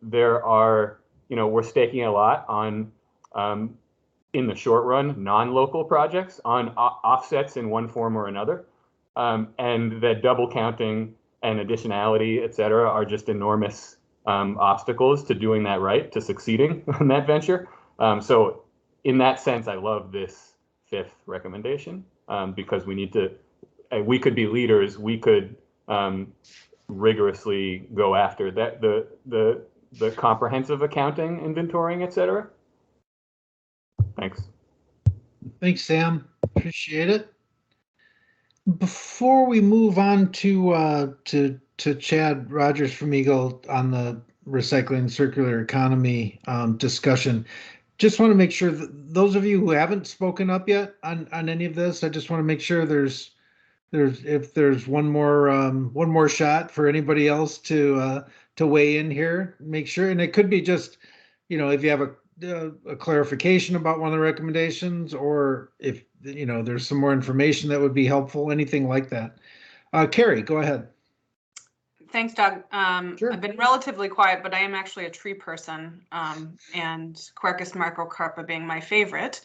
there are, you know, we're staking a lot on, in the short run, non-local projects on offsets in one form or another. And that double counting and additionality, et cetera, are just enormous obstacles to doing that right, to succeeding in that venture. So in that sense, I love this 5th recommendation because we need to, we could be leaders, we could rigorously go after that, the comprehensive accounting, inventorying, et cetera. Thanks. Thanks, Sam. Appreciate it. Before we move on to Chad Rogers from Eagle on the recycling circular economy discussion, just want to make sure that those of you who haven't spoken up yet on any of this, I just want to make sure if there's one more shot for anybody else to weigh in here, make sure. And it could be just, you know, if you have a clarification about one of the recommendations, or if, you know, there's some more information that would be helpful, anything like that. Carrie, go ahead. Thanks, Doug. Sure. I've been relatively quiet, but I am actually a tree person, and Quercus microcarpa being my favorite.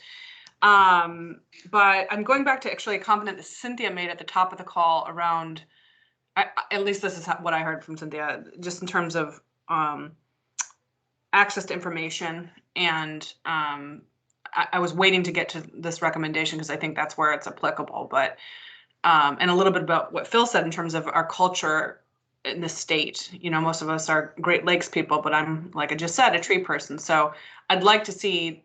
But I'm going back to actually a comment that Cynthia made at the top of the call around, at least this is what I heard from Cynthia, just in terms of access to information, and I was waiting to get to this recommendation because I think that's where it's applicable. But and a little bit about what Phil said in terms of our culture in the state. You know, most of us are Great Lakes people, but I'm, like I just said, a tree person. So I'd like to see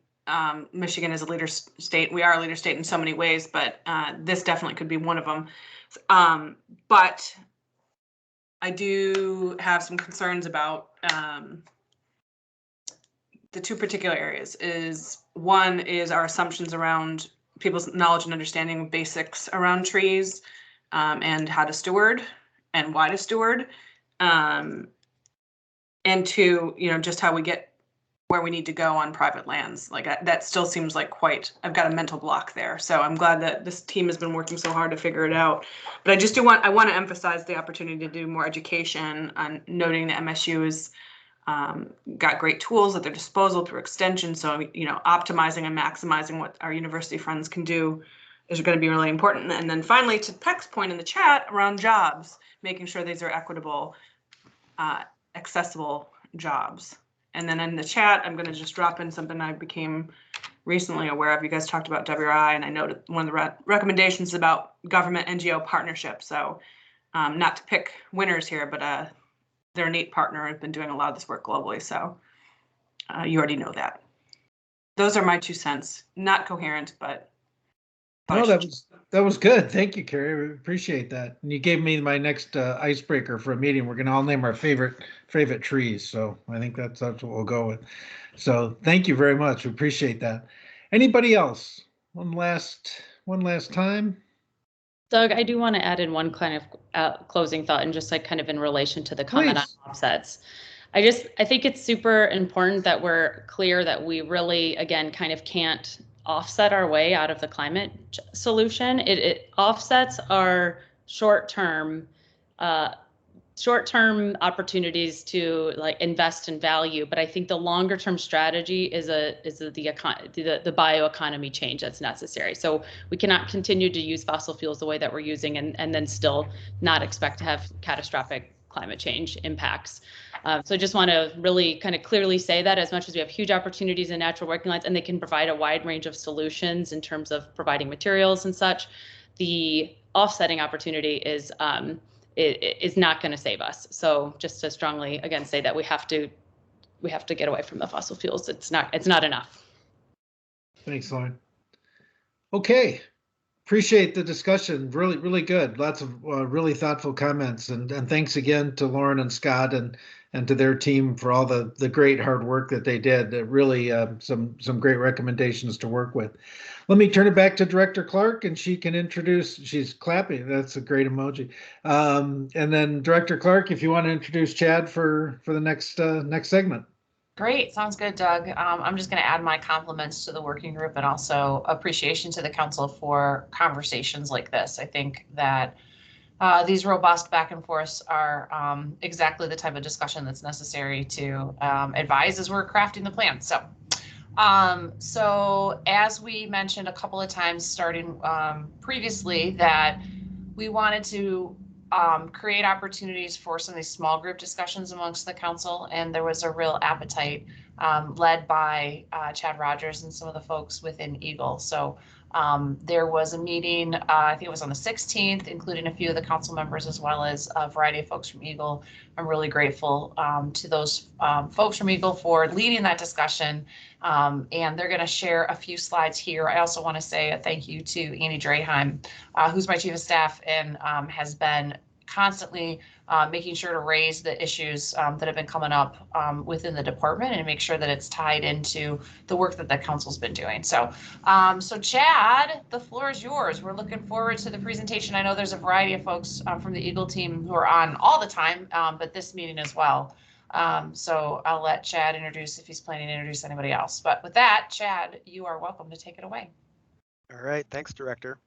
Michigan as a leader state. We are a leader state in so many ways, but this definitely could be one of them. But I do have some concerns about the two particular areas. One is our assumptions around people's knowledge and understanding of basics around trees, and how to steward and why to steward. And two, you know, just how we get where we need to go on private lands. Like that still seems like I've got a mental block there. So I'm glad that this team has been working so hard to figure it out. But I want to emphasize the opportunity to do more education on noting that MSU is got great tools at their disposal through extension. So, you know, optimizing and maximizing what our university friends can do is going to be really important. And then finally, to Peck's point in the chat around jobs, making sure these are equitable, accessible jobs. And then in the chat, I'm going to just drop in something I became recently aware of. You guys talked about WRI, and I noted one of the recommendations about government NGO partnership. So not to pick winners here, but they're a neat partner. I've been doing a lot of this work globally, so you already know that. Those are my 2 cents. Not coherent, but no, that was good. Thank you, Carrie. We appreciate that. And you gave me my next icebreaker for a meeting. We're gonna all name our favorite trees. So I think that's what we'll go with. So thank you very much. We appreciate that. Anybody else? One last time. Doug, I do want to add in one kind of closing thought, and just like kind of in relation to the comment on offsets. I think it's super important that we're clear that we really, again, kind of can't offset our way out of the climate solution. It offsets our short-term opportunities to like invest in value, but I think the longer term strategy is the bioeconomy change that's necessary. So we cannot continue to use fossil fuels the way that we're using and then still not expect to have catastrophic climate change impacts. So I just want to really kind of clearly say that as much as we have huge opportunities in natural working lands and they can provide a wide range of solutions in terms of providing materials and such, the offsetting opportunity is not going to save us. So just to strongly again say that we have to get away from the fossil fuels. It's not enough. Thanks, Lauren. Okay, appreciate the discussion. Really, really good. Lots of really thoughtful comments, and thanks again to Lauren and Scott and to their team for all the great hard work that they did. Really, some great recommendations to work with. Let me turn it back to Director Clark, and she can introduce. She's clapping. That's a great emoji. And then Director Clark, if you want to introduce Chad for the next segment. Great, sounds good, Doug. I'm just going to add my compliments to the working group and also appreciation to the council for conversations like this. I think that these robust back and forths are exactly the type of discussion that's necessary to advise as we're crafting the plan. So as we mentioned a couple of times starting previously, that we wanted to create opportunities for some of these small group discussions amongst the council, and there was a real appetite led by Chad Rogers and some of the folks within Eagle. So there was a meeting, I think it was on the 16th, including a few of the council members as well as a variety of folks from Eagle. I'm really grateful to those folks from Eagle for leading that discussion, and they're going to share a few slides here. I also want to say a thank you to Annie Draheim, who's my chief of staff and has been constantly making sure to raise the issues that have been coming up within the department and make sure that it's tied into the work that the council's been doing. So Chad, the floor is yours. We're looking forward to the presentation. I know there's a variety of folks from the Eagle team who are on all the time, but this meeting as well. So I'll let Chad introduce if he's planning to introduce anybody else. But with that, Chad, you are welcome to take it away. All right, thanks, Director.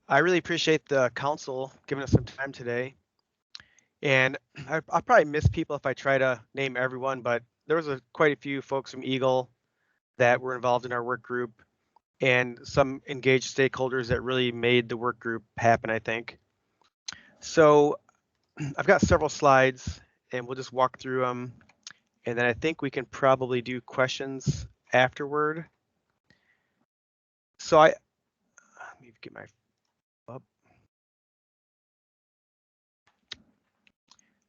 I really appreciate the council giving us some time today. And I'll probably miss people if I try to name everyone, but there was quite a few folks from Eagle that were involved in our work group and some engaged stakeholders that really made the work group happen, I think. So I've got several slides and we'll just walk through them. And then I think we can probably do questions afterward. So let me get my up.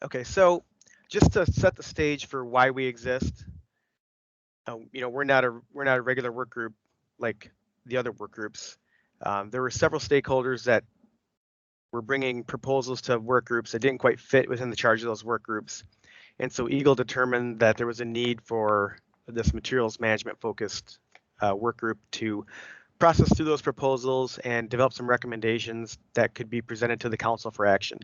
Okay, so just to set the stage for why we exist, we're not a regular work group like the other work groups. There were several stakeholders that were bringing proposals to work groups that didn't quite fit within the charge of those work groups. And so Eagle determined that there was a need for this materials management focused work group to process through those proposals and develop some recommendations that could be presented to the council for action.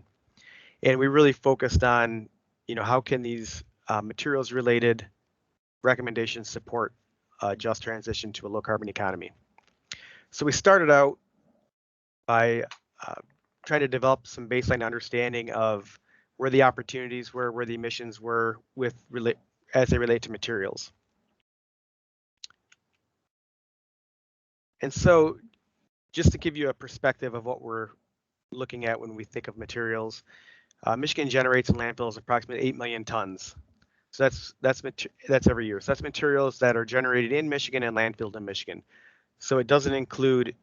And we really focused on, how can these materials related recommendations support a just transition to a low carbon economy. So we started out by trying to develop some baseline understanding of where the opportunities were, where the emissions were as they relate to materials. And so just to give you a perspective of what we're looking at when we think of materials, Michigan generates in landfills approximately 8 million tons. So that's every year. So that's materials that are generated in Michigan and landfilled in Michigan. So it doesn't include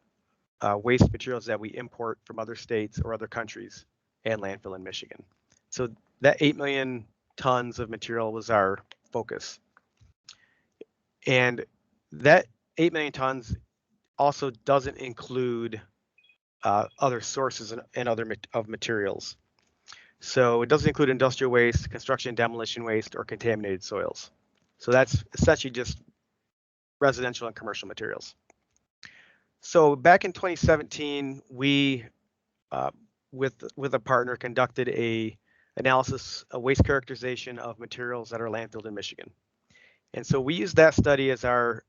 waste materials that we import from other states or other countries and landfill in Michigan. So that 8 million tons of material was our focus. And that 8 million tons also doesn't include other sources and other of materials. So it doesn't include industrial waste, construction and demolition waste, or contaminated soils. So that's essentially just residential and commercial materials. So back in 2017, we, with a partner, conducted a waste characterization of materials that are landfilled in Michigan. And so we used that study as our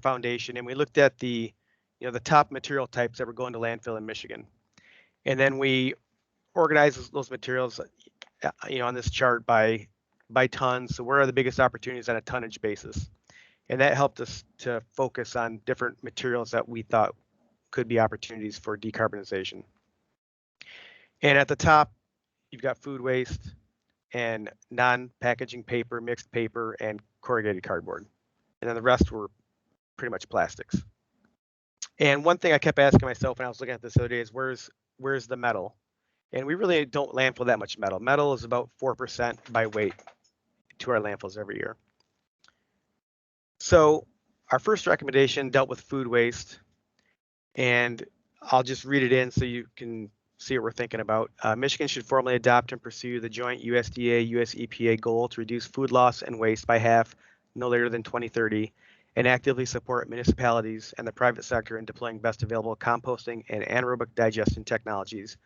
foundation, and we looked at the top material types that were going to landfill in Michigan. And then we organized those materials, on this chart by tons. So where are the biggest opportunities on a tonnage basis? And that helped us to focus on different materials that we thought could be opportunities for decarbonization. And at the top, you've got food waste and non-packaging paper, mixed paper, and corrugated cardboard. And then the rest were pretty much plastics. And one thing I kept asking myself when I was looking at this the other day is where's the metal? And we really don't landfill that much metal. Metal is about 4% by weight to our landfills every year. So our first recommendation dealt with food waste, and I'll just read it in so you can see what we're thinking about. Michigan should formally adopt and pursue the joint USDA-US EPA goal to reduce food loss and waste by half no later than 2030, and actively support municipalities and the private sector in deploying best available composting and anaerobic digestion technologies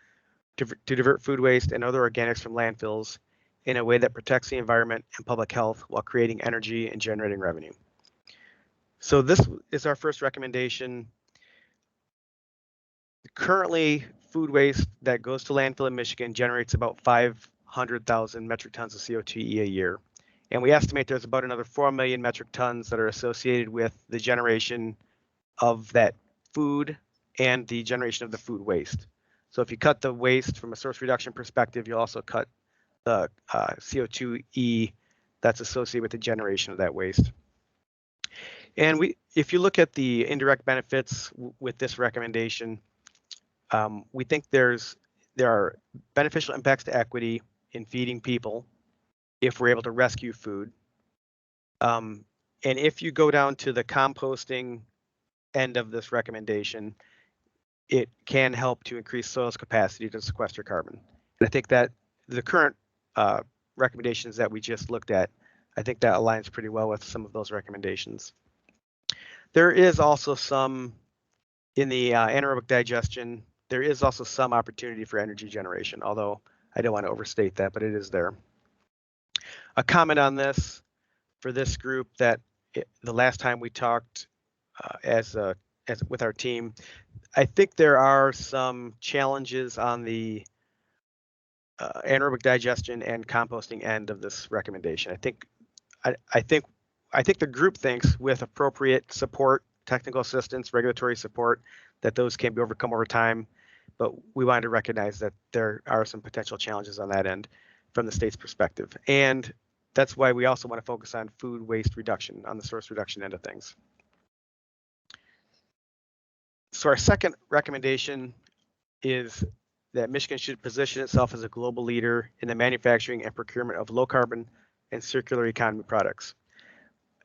to divert food waste and other organics from landfills in a way that protects the environment and public health while creating energy and generating revenue. So this is our first recommendation. Currently, food waste that goes to landfill in Michigan generates about 500,000 metric tons of CO2e a year. And we estimate there's about another 4 million metric tons that are associated with the generation of that food and the generation of the food waste. So if you cut the waste from a source reduction perspective, you'll also cut the CO2e that's associated with the generation of that waste. And if you look at the indirect benefits with this recommendation, we think there are beneficial impacts to equity in feeding people if we're able to rescue food. And if you go down to the composting end of this recommendation, it can help to increase soil's capacity to sequester carbon. And I think that the current recommendations that we just looked at, I think that aligns pretty well with some of those recommendations. There is also some, in the anaerobic digestion, there is also some opportunity for energy generation, although I don't want to overstate that, but it is there. A comment on this for this group that the last time we talked with our team, I think there are some challenges on the anaerobic digestion and composting end of this recommendation. I think the group thinks with appropriate support, technical assistance, regulatory support, that those can be overcome over time. But we wanted to recognize that there are some potential challenges on that end from the state's perspective. And that's why we also want to focus on food waste reduction on the source reduction end of things. So our second recommendation is that Michigan should position itself as a global leader in the manufacturing and procurement of low carbon and circular economy products.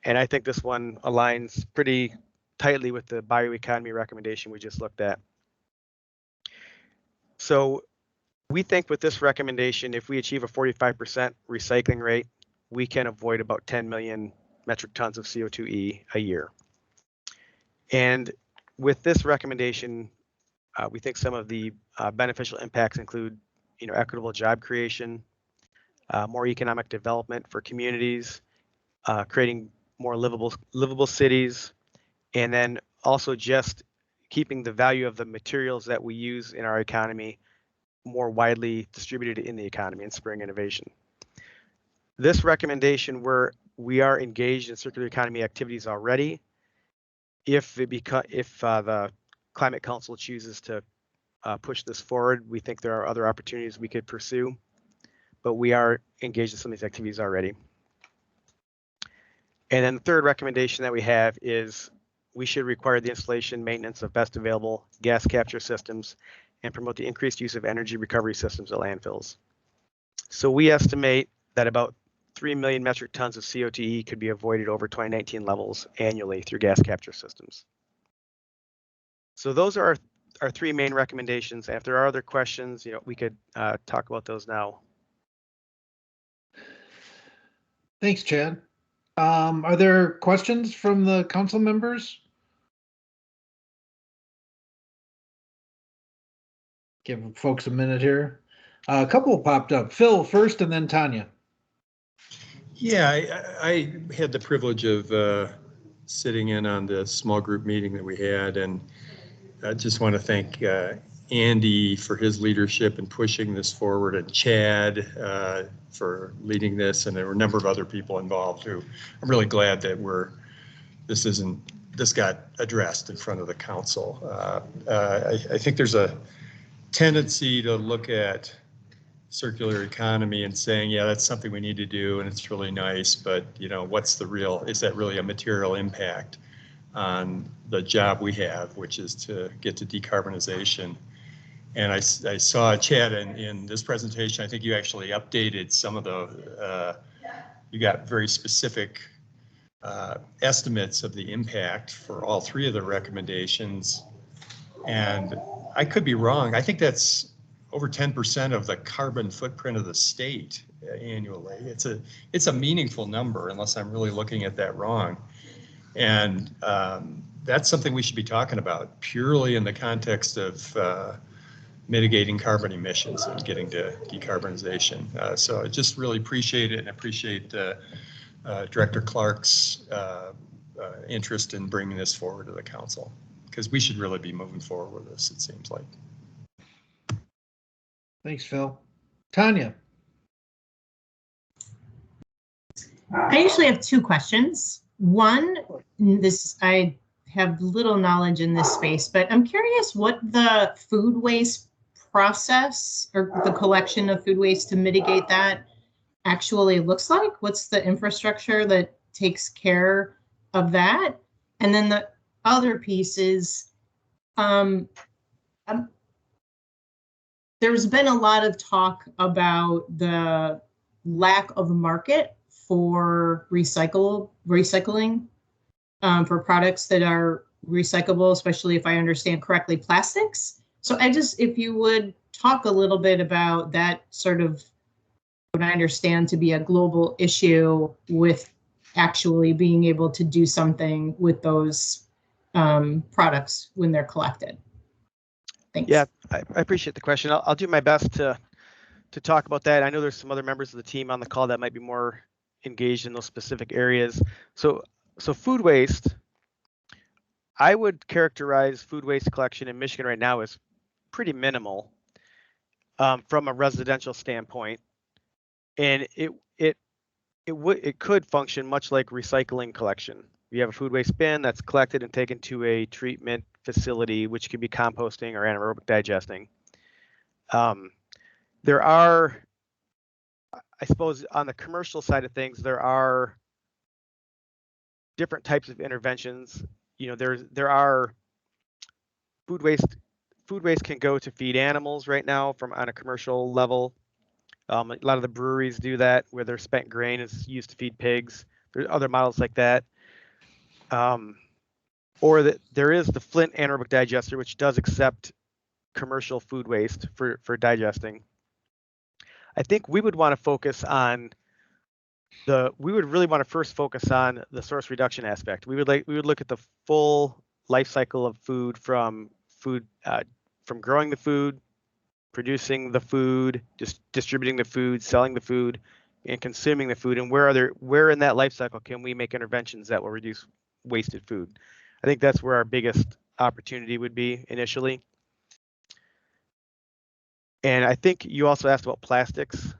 And I think this one aligns pretty tightly with the bioeconomy recommendation we just looked at. So we think with this recommendation, if we achieve a 45% recycling rate, we can avoid about 10 million metric tons of CO2e a year. And with this recommendation, we think some of the beneficial impacts include, equitable job creation, more economic development for communities, creating more livable cities, and then also just keeping the value of the materials that we use in our economy more widely distributed in the economy and spurring innovation. This recommendation, we are engaged in circular economy activities already. If the Climate Council chooses to push this forward, we think there are other opportunities we could pursue, but we are engaged in some of these activities already. And then the third recommendation that we have is we should require the installation, maintenance of best available gas capture systems and promote the increased use of energy recovery systems at landfills. So we estimate that about 3 million metric tons of CO2e could be avoided over 2019 levels annually through gas capture systems. So those are our three main recommendations. And if there are other questions, we could talk about those now. Thanks, Chad. Are there questions from the council members? Give folks a minute here. A couple popped up. Phil first and then Tanya. Yeah, I had the privilege of sitting in on the small group meeting that we had, and I just want to thank Andy for his leadership in pushing this forward, and Chad for leading this, and there were a number of other people involved who I'm really glad that this got addressed in front of the council. I think there's a tendency to look at circular economy and saying, yeah, that's something we need to do and it's really nice, but is that really a material impact on the job we have, which is to get to decarbonization? And I saw, Chad, in this presentation, I think you actually updated some of the, you got very specific estimates of the impact for all three of the recommendations. And I could be wrong. I think that's over 10% of the carbon footprint of the state annually. It's a meaningful number, unless I'm really looking at that wrong. And that's something we should be talking about purely in the context of mitigating carbon emissions and getting to decarbonization. So I just really appreciate it, and appreciate Director Clark's interest in bringing this forward to the council, because we should really be moving forward with this, it seems like. Thanks, Phil. Tanya. I usually have two questions. One, I have little knowledge in this space, but I'm curious what the food waste process or the collection of food waste to mitigate that actually looks like. What's the infrastructure that takes care of that? And then the other piece is, there's been a lot of talk about the lack of market for recycling for products that are recyclable, especially if I understand correctly, plastics. So if you would talk a little bit about that sort of what I understand to be a global issue with actually being able to do something with those products when they're collected. Thanks. Yeah, I appreciate the question. I'll do my best to talk about that. I know there's some other members of the team on the call that might be more engaged in those specific areas. So food waste, I would characterize food waste collection in Michigan right now as pretty minimal from a residential standpoint, and it could function much like recycling collection. You have a food waste bin that's collected and taken to a treatment facility, which could be composting or anaerobic digesting. I suppose on the commercial side of things, there are different types of interventions. You know, there are food waste. Food waste can go to feed animals right now from on a commercial level. A lot of the breweries do that, where their spent grain is used to feed pigs. There's other models like that. Or that there is the Flint anaerobic digester, which does accept commercial food waste for digesting. I think we would want to focus on we would really want to first focus on the source reduction aspect. We would look at the full life cycle of food from growing the food, producing the food, just distributing the food, selling the food, and consuming the food, and where in that life cycle can we make interventions that will reduce wasted food. I think that's where our biggest opportunity would be initially. And I think you also asked about plastics.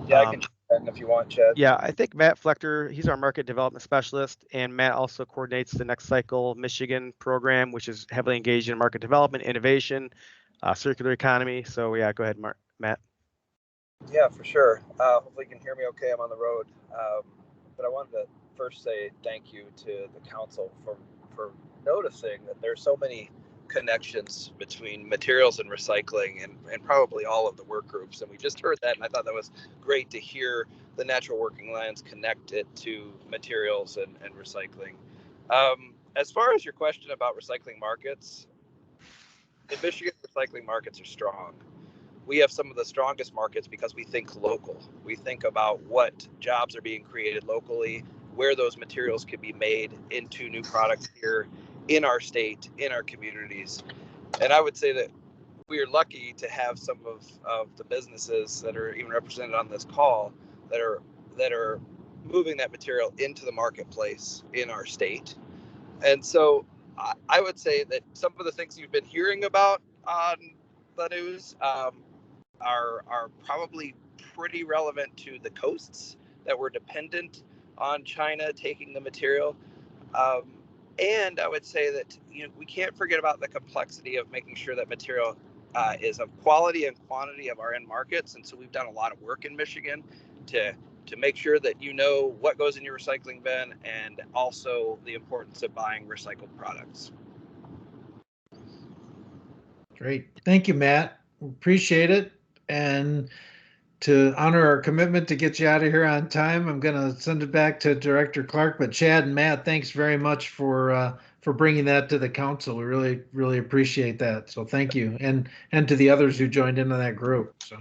Yeah, I can check that if you want, Chad. Yeah, I think Matt Flechter, he's our market development specialist, and Matt also coordinates the Next Cycle Michigan program, which is heavily engaged in market development, innovation, circular economy. So yeah, go ahead, Matt. Yeah, for sure. Hopefully you can hear me okay. I'm on the road. But I wanted to first say thank you to the council for noticing that there's so many connections between materials and recycling and probably all of the work groups. And we just heard that, and I thought that was great to hear the natural working lands connect it to materials and recycling. As far as your question about recycling markets, in Michigan, recycling markets are strong. We have some of the strongest markets because we think local. We think about what jobs are being created locally, where those materials can be made into new products here in our state, in our communities. And I would say that we are lucky to have some of the businesses that are even represented on this call that are moving that material into the marketplace in our state. And so I would say that some of the things you've been hearing about on the news are probably pretty relevant to the coasts that were dependent on China taking the material. And I would say that we can't forget about the complexity of making sure that material is of quality and quantity of our end markets. And so we've done a lot of work in Michigan to make sure that you know what goes in your recycling bin, and also the importance of buying recycled products. Great. Thank you, Matt. Appreciate it. And to honor our commitment to get you out of here on time, I'm going to send it back to Director Clark. But Chad and Matt, thanks very much for bringing that to the council. We really, really appreciate that. So thank you, and to the others who joined into that group. So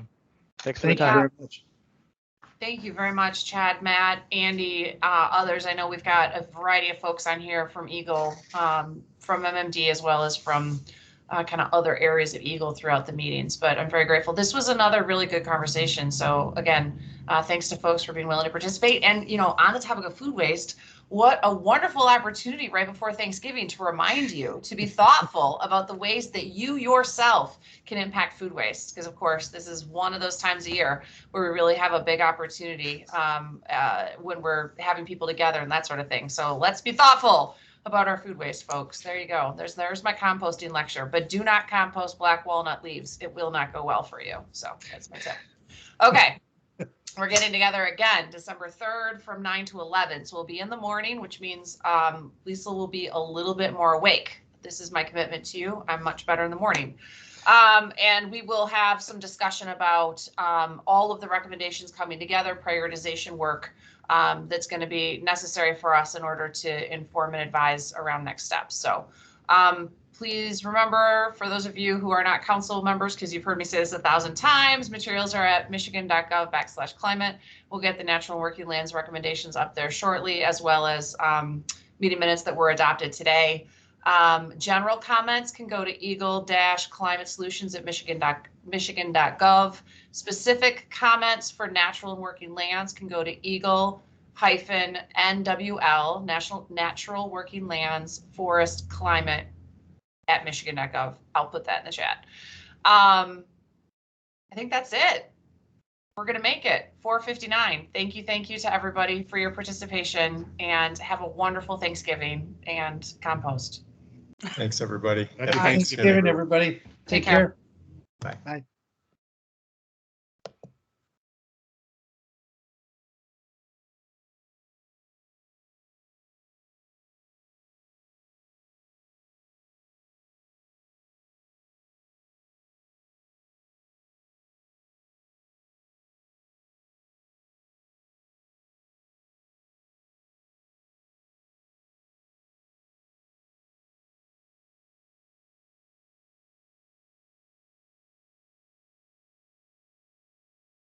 thank you very much. Thank you very much, Chad, Matt, Andy, others. I know we've got a variety of folks on here from Eagle, from MMD, as well as from kind of other areas of Eagle throughout the meetings, but I'm very grateful. This was another really good conversation. So again, thanks to folks for being willing to participate. And, on the topic of food waste, what a wonderful opportunity right before Thanksgiving to remind you to be thoughtful about the ways that you yourself can impact food waste. Because of course, this is one of those times a year where we really have a big opportunity when we're having people together and that sort of thing. So let's be thoughtful about our food waste, folks. There you go. There's my composting lecture, but do not compost black walnut leaves. It will not go well for you. So that's my tip. Okay. We're getting together again, December 3rd from 9 to 11. So we'll be in the morning, which means Lisa will be a little bit more awake. This is my commitment to you. I'm much better in the morning. And we will have some discussion about all of the recommendations coming together, prioritization work that's going to be necessary for us in order to inform and advise around next steps. So please remember, for those of you who are not council members, because you've heard me say this 1,000 times, materials are at michigan.gov/climate. We'll get the natural working lands recommendations up there shortly, as well as meeting minutes that were adopted today. General comments can go to eagle-climatesolutions@michigan.gov. Specific comments for natural and working lands can go to eagle-NWL, Natural Working Lands Forest Climate at michigan.gov. I'll put that in the chat. I think that's it. We're going to make it 4:59. Thank you to everybody for your participation, and have a wonderful Thanksgiving and compost. Thanks, everybody. Happy Thanksgiving, everybody. Take care. Bye. Bye.